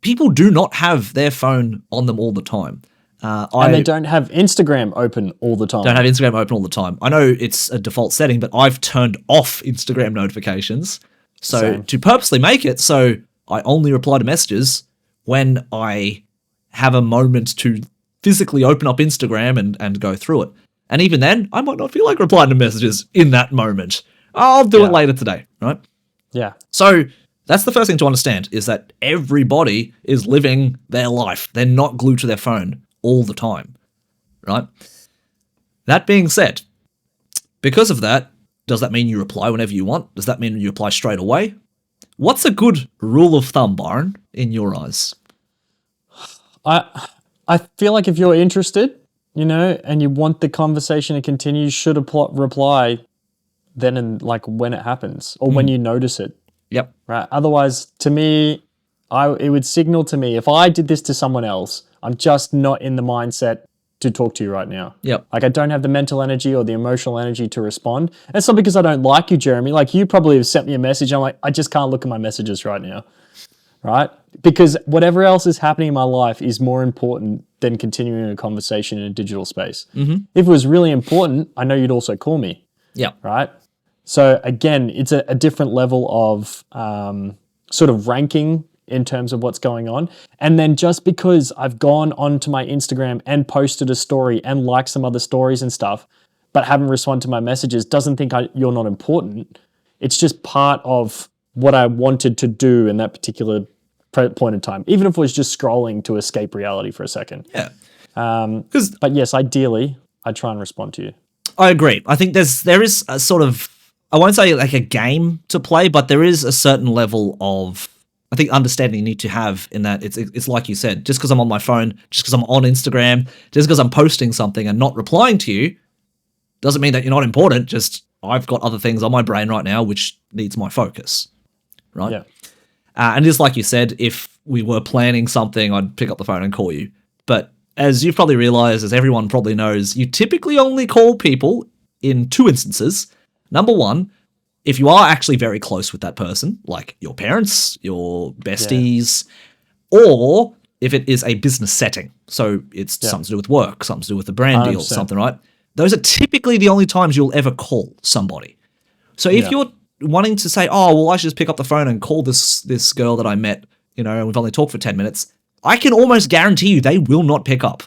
People do not have their phone on them all the time. And they don't have Instagram open all the time. Don't have Instagram open all the time. I know it's a default setting, but I've turned off Instagram notifications. So Same. to purposely make it so I only reply to messages when I have a moment to physically open up Instagram and go through it. And even then, I might not feel like replying to messages in that moment. I'll do it later today, right? Yeah. So that's the first thing to understand, is that everybody is living their life. They're not glued to their phone all the time, right? That being said, because of that, does that mean you reply whenever you want? Does that mean you reply straight away? What's a good rule of thumb, Byron, in your eyes? I feel like if you're interested, and you want the conversation to continue, you should reply then and like when it happens or when you notice it. Yep. Right. Otherwise, to me, it would signal to me if I did this to someone else, I'm just not in the mindset to talk to you right now. Yep. Like I don't have the mental energy or the emotional energy to respond. And it's not because I don't like you, Jeremy. Like you probably have sent me a message. I'm like, I just can't look at my messages right now. Right? Because whatever else is happening in my life is more important than continuing a conversation in a digital space. Mm-hmm. If it was really important, I know you'd also call me. Yeah. Right? So again, it's a different level of sort of ranking in terms of what's going on. And then just because I've gone onto my Instagram and posted a story and liked some other stories and stuff, but haven't responded to my messages, doesn't think you're not important. It's just part of what I wanted to do in that particular point in time, even if it was just scrolling to escape reality for a second. Yeah. But yes, ideally, I try and respond to you. I agree. I think there is a sort of, I won't say like a game to play, but there is a certain level of, I think, understanding you need to have in that it's like you said, just because I'm on my phone, just because I'm on Instagram, just because I'm posting something and not replying to you, doesn't mean that you're not important. Just I've got other things on my brain right now which needs my focus, right? Yeah. And just like you said, if we were planning something, I'd pick up the phone and call you. But as you've probably realized, as everyone probably knows, you typically only call people in two instances. Number one, if you are actually very close with that person, like your parents, your besties, or if it is a business setting. So it's something to do with work, something to do with a brand deal, 100%. something, right? Those are typically the only times you'll ever call somebody. So if you're wanting to say, oh, well, I should just pick up the phone and call this girl that I met, and we've only talked for 10 minutes, I can almost guarantee you they will not pick up.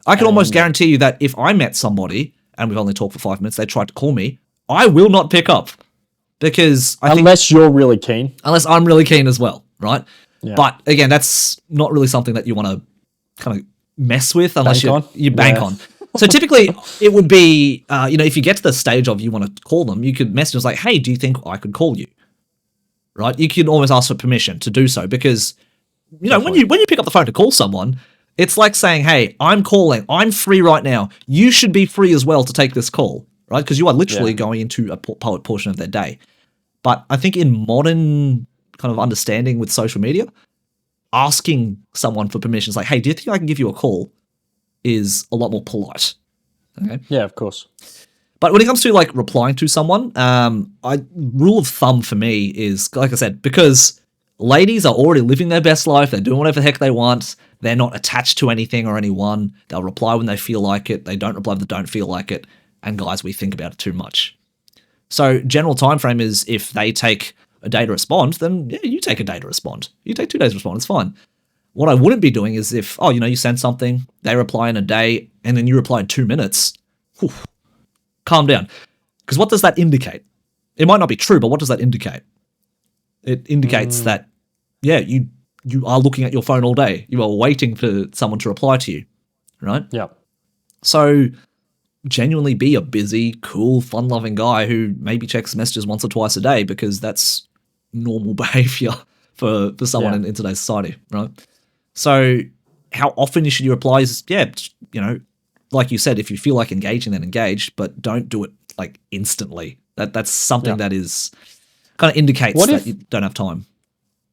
I can almost guarantee you that if I met somebody and we've only talked for 5 minutes, they tried to call me, I will not pick up. Because unless you're really keen. Unless I'm really keen as well, right? Yeah. But again, that's not really something that you want to kind of mess with unless you bank on. So typically it would be, if you get to the stage of you want to call them, you could message us like, hey, do you think I could call you? Right? You can almost ask for permission to do so because, when you pick up the phone to call someone, it's like saying, hey, I'm calling, I'm free right now. You should be free as well to take this call, right? Because you are literally going into a portion of their day. But I think in modern kind of understanding with social media, asking someone for permission is like, hey, do you think I can give you a call? Is a lot more polite. Okay. Yeah, of course. But when it comes to like replying to someone, rule of thumb for me is, like I said, because ladies are already living their best life, they're doing whatever the heck they want, they're not attached to anything or anyone, they'll reply when they feel like it, they don't reply when they don't feel like it, and guys, we think about it too much. So general time frame is if they take a day to respond, then you take a day to respond. You take 2 days to respond, it's fine. What I wouldn't be doing is if, you send something, they reply in a day, and then you reply in 2 minutes, calm down. Because what does that indicate? It might not be true, but what does that indicate? It indicates that, you are looking at your phone all day. You are waiting for someone to reply to you, right? Yeah. So genuinely be a busy, cool, fun-loving guy who maybe checks messages once or twice a day because that's normal behavior for someone in today's society, right? So how often should you reply is, like you said, if you feel like engaging, then engage, but don't do it like instantly. That's something that is kind of indicates that you don't have time.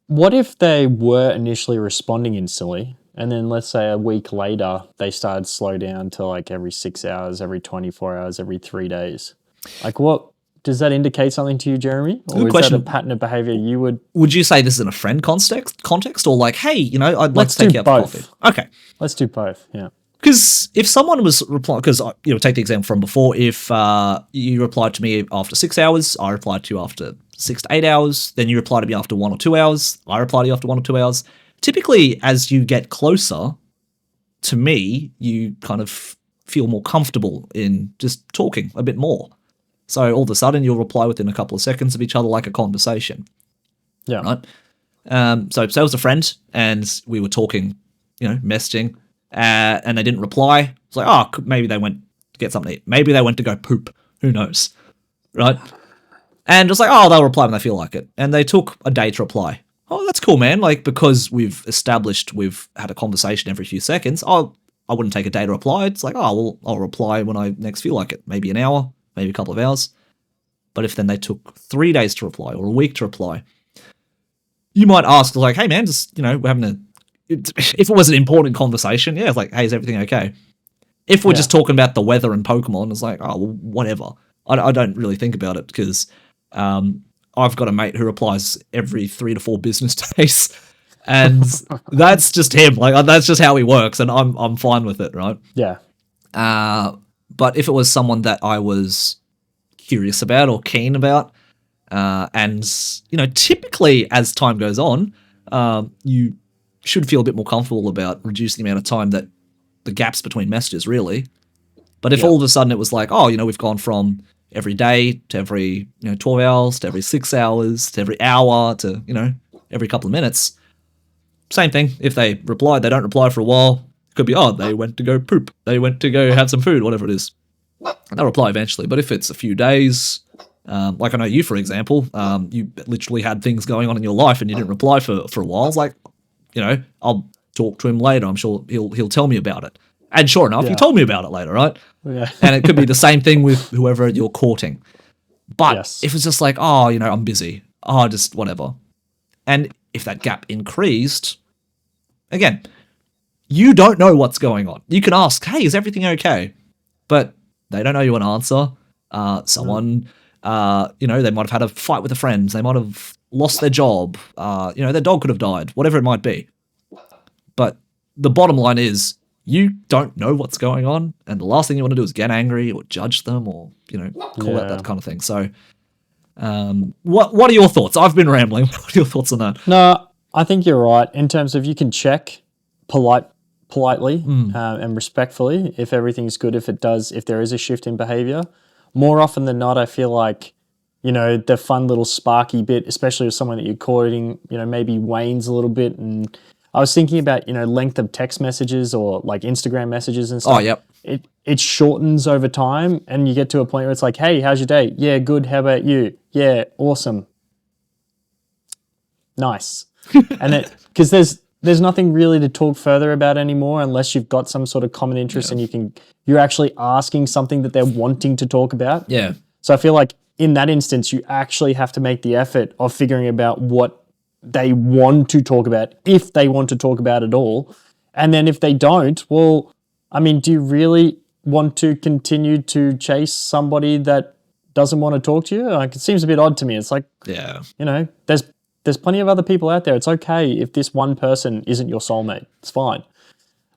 What if they were initially responding instantly, and then let's say a week later, they started to slow down to like every 6 hours, every 24 hours, every 3 days? Like what, does that indicate something to you, Jeremy? Or Good is question. that a pattern of behavior you would... Would you say this is in a friend context or like, hey, I'd like to take you out for coffee? Okay. Let's do both, yeah. Because if someone was replying, because, take the example from before, if you replied to me after 6 hours, I replied to you after 6 to 8 hours, then you reply to me after 1 or 2 hours, I reply to you after 1 or 2 hours. Typically, as you get closer, to me, you kind of feel more comfortable in just talking a bit more. So all of a sudden, you'll reply within a couple of seconds of each other like a conversation. Yeah. Right. So it was a friend, and we were talking, messaging, and they didn't reply. It's like, oh, maybe they went to get something to eat. Maybe they went to go poop. Who knows? Right. And it's like, oh, they'll reply when they feel like it. And they took a day to reply. Oh, that's cool, man. Like, because we've had a conversation every few seconds, I wouldn't take a day to reply. It's like, oh, well, I'll reply when I next feel like it. Maybe an hour, maybe a couple of hours. But if then they took 3 days to reply or a week to reply, you might ask, like, hey, man, just, we're having if it was an important conversation, yeah, it's like, hey, is everything okay? If we're just talking about the weather and Pokemon, it's like, oh, well, whatever. I don't really think about it because I've got a mate who replies every 3 to 4 business days, and that's just him. Like, that's just how he works, and I'm fine with it, right? Yeah. But if it was someone that I was curious about or keen about, and typically as time goes on, you should feel a bit more comfortable about reducing the amount of time that the gaps between messages, really. But if all of a sudden it was like, oh, we've gone from every day to every 12 hours to every 6 hours to every hour to every couple of minutes, same thing. If they reply, they don't reply for a while. It could be, oh, they went to go poop, they went to go have some food, whatever it is, and they'll reply eventually. But if it's a few days, like I know you, for example, you literally had things going on in your life and you didn't reply for a while. It's like, I'll talk to him later. I'm sure he'll tell me about it. And sure enough, he told me about it later, right? Yeah. And it could be the same thing with whoever you're courting. But if it's just like, oh, I'm busy, oh, just whatever. And if that gap increased, again, you don't know what's going on. You can ask, hey, is everything okay? But they don't know you an answer. Someone, they might have had a fight with a friend. They might have lost their job. Their dog could have died, whatever it might be. But the bottom line is, you don't know what's going on, and the last thing you want to do is get angry or judge them or, call out that kind of thing. So, what are your thoughts? I've been rambling. What are your thoughts on that? No, I think you're right in terms of you can check politely and respectfully if everything's good, if there is a shift in behavior. More often than not, I feel like, the fun little sparky bit, especially with someone that you're courting, maybe wanes a little bit. And I was thinking about, length of text messages or like Instagram messages and stuff. Oh, yep. It shortens over time, and you get to a point where it's like, hey, how's your day? Yeah, good. How about you? Yeah, awesome. Nice. And because there's nothing really to talk further about anymore unless you've got some sort of common interest and you're actually asking something that they're wanting to talk about. Yeah. So I feel like in that instance, you actually have to make the effort of figuring about what they want to talk about, if they want to talk about it all. And then if they don't, well, I mean, do you really want to continue to chase somebody that doesn't want to talk to you? Like, it seems a bit odd to me. It's like, there's plenty of other people out there. It's okay if this one person isn't your soulmate. It's fine.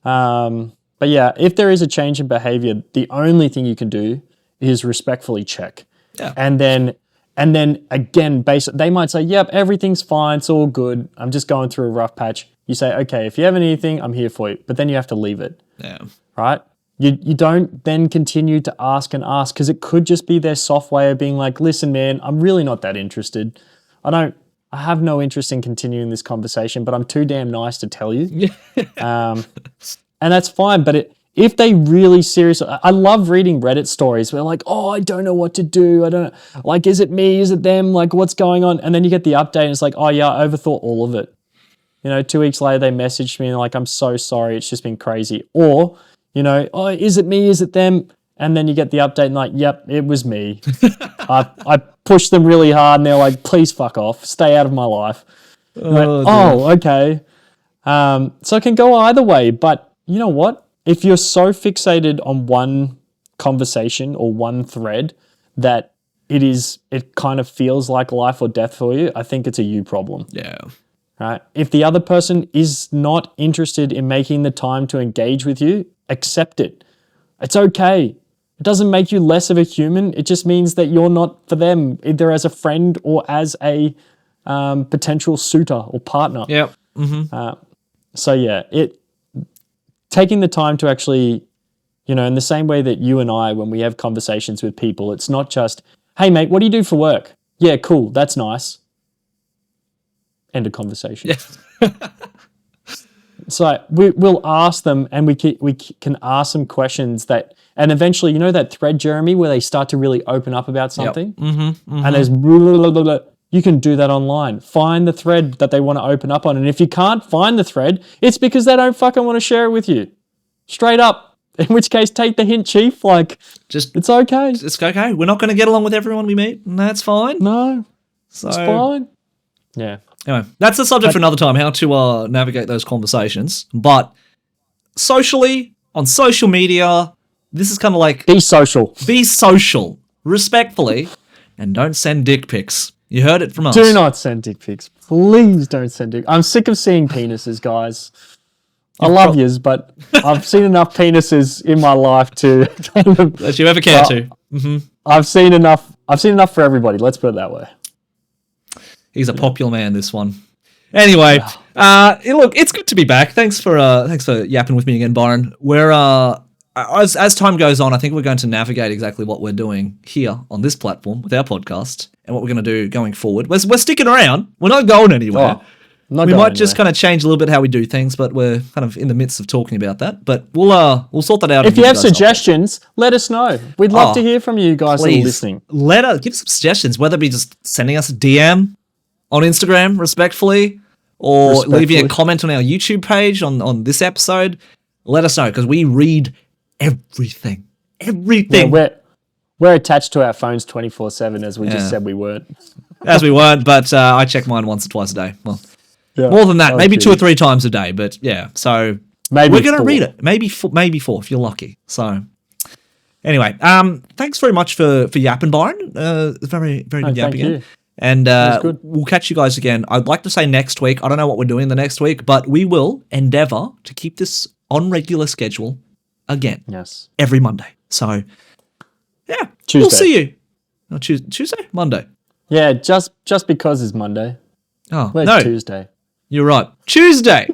But yeah, if there is a change in behavior, the only thing you can do is respectfully check. Yeah. And then again, they might say, yep, everything's fine. It's all good. I'm just going through a rough patch. You say, okay, if you have anything, I'm here for you. But then you have to leave it. Yeah. Right? You don't then continue to ask and ask, because it could just be their soft way of being like, listen, man, I'm really not that interested. I have no interest in continuing this conversation, but I'm too damn nice to tell you. And that's fine. But if they really seriously, I love reading Reddit stories where like, oh, I don't know what to do. I don't know. Like, is it me? Is it them? Like, what's going on? And then you get the update and it's like, oh yeah, I overthought all of it. 2 weeks later, they messaged me and they're like, I'm so sorry. It's just been crazy. Or, oh, is it me? Is it them? And then you get the update and like, yep, it was me. I pushed them really hard and they're like, please fuck off. Stay out of my life. Okay. So it can go either way. But you know what? If you're so fixated on one conversation or one thread that it kind of feels like life or death for you, I think it's a you problem. Yeah. Right? If the other person is not interested in making the time to engage with you, accept it. It's okay. It doesn't make you less of a human. It just means that you're not for them, either as a friend or as a potential suitor or partner. Yep. Mm-hmm. So yeah, taking the time to actually, in the same way that you and I, when we have conversations with people, it's not just, hey, mate, what do you do for work? Yeah, cool. That's nice. End of conversation. Yeah. So we'll ask them, and we can ask them questions that, and eventually, that thread, Jeremy, where they start to really open up about something, and there's you can do that online. Find the thread that they want to open up on, and if you can't find the thread, it's because they don't fucking want to share it with you, straight up. In which case, take the hint, Chief. It's okay. It's okay. We're not going to get along with everyone we meet, and that's fine. No, so, it's fine. Yeah. Anyway, that's the subject for another time, how to navigate those conversations. But socially, on social media, this is kind of like... Be social. Be social, respectfully, and don't send dick pics. You heard it from us. Do not send dick pics. Please don't send dick. I'm sick of seeing penises, guys. I love yous, but I've seen enough penises in my life to... that you ever care to. Mm-hmm. I've seen enough for everybody. Let's put it that way. He's a popular man, this one. Anyway, look, it's good to be back. Thanks for yapping with me again, Byron. We're as time goes on, I think we're going to navigate exactly what we're doing here on this platform with our podcast and what we're going to do going forward. We're sticking around. We're not going anywhere. We might just kind of change a little bit how we do things, but we're kind of in the midst of talking about that. But we'll sort that out. If you have suggestions, let us know. We'd love to hear from you guys that are listening. Give some suggestions, whether it be just sending us a DM on Instagram, respectfully, or leaving a comment on our YouTube page on this episode. Let us know, because we read everything. Everything. Yeah, we're attached to our phones 24/7, as we just said we weren't. As we weren't, but I check mine once or twice a day. Well, more than that, maybe 2 or 3 times a day. But yeah, so maybe we're going to read it. Maybe 4 if you're lucky. So anyway, thanks very much for yapping, Byron. Very, very good yap again. And we'll catch you guys again. I'd like to say next week. I don't know what we're doing the next week, but we will endeavour to keep this on regular schedule again. Yes. Every Monday. So, yeah. Tuesday. We'll see you. No, Tuesday? Monday. Yeah, just because it's Monday. Oh, no. Tuesday. You're right. Tuesday.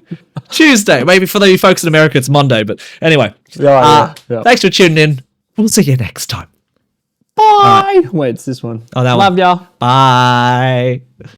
Tuesday. Maybe for the folks in America, it's Monday. But anyway. Thanks for tuning in. We'll see you next time. Bye. Right. Wait, it's this one. Oh, that Love one. y'all. Bye.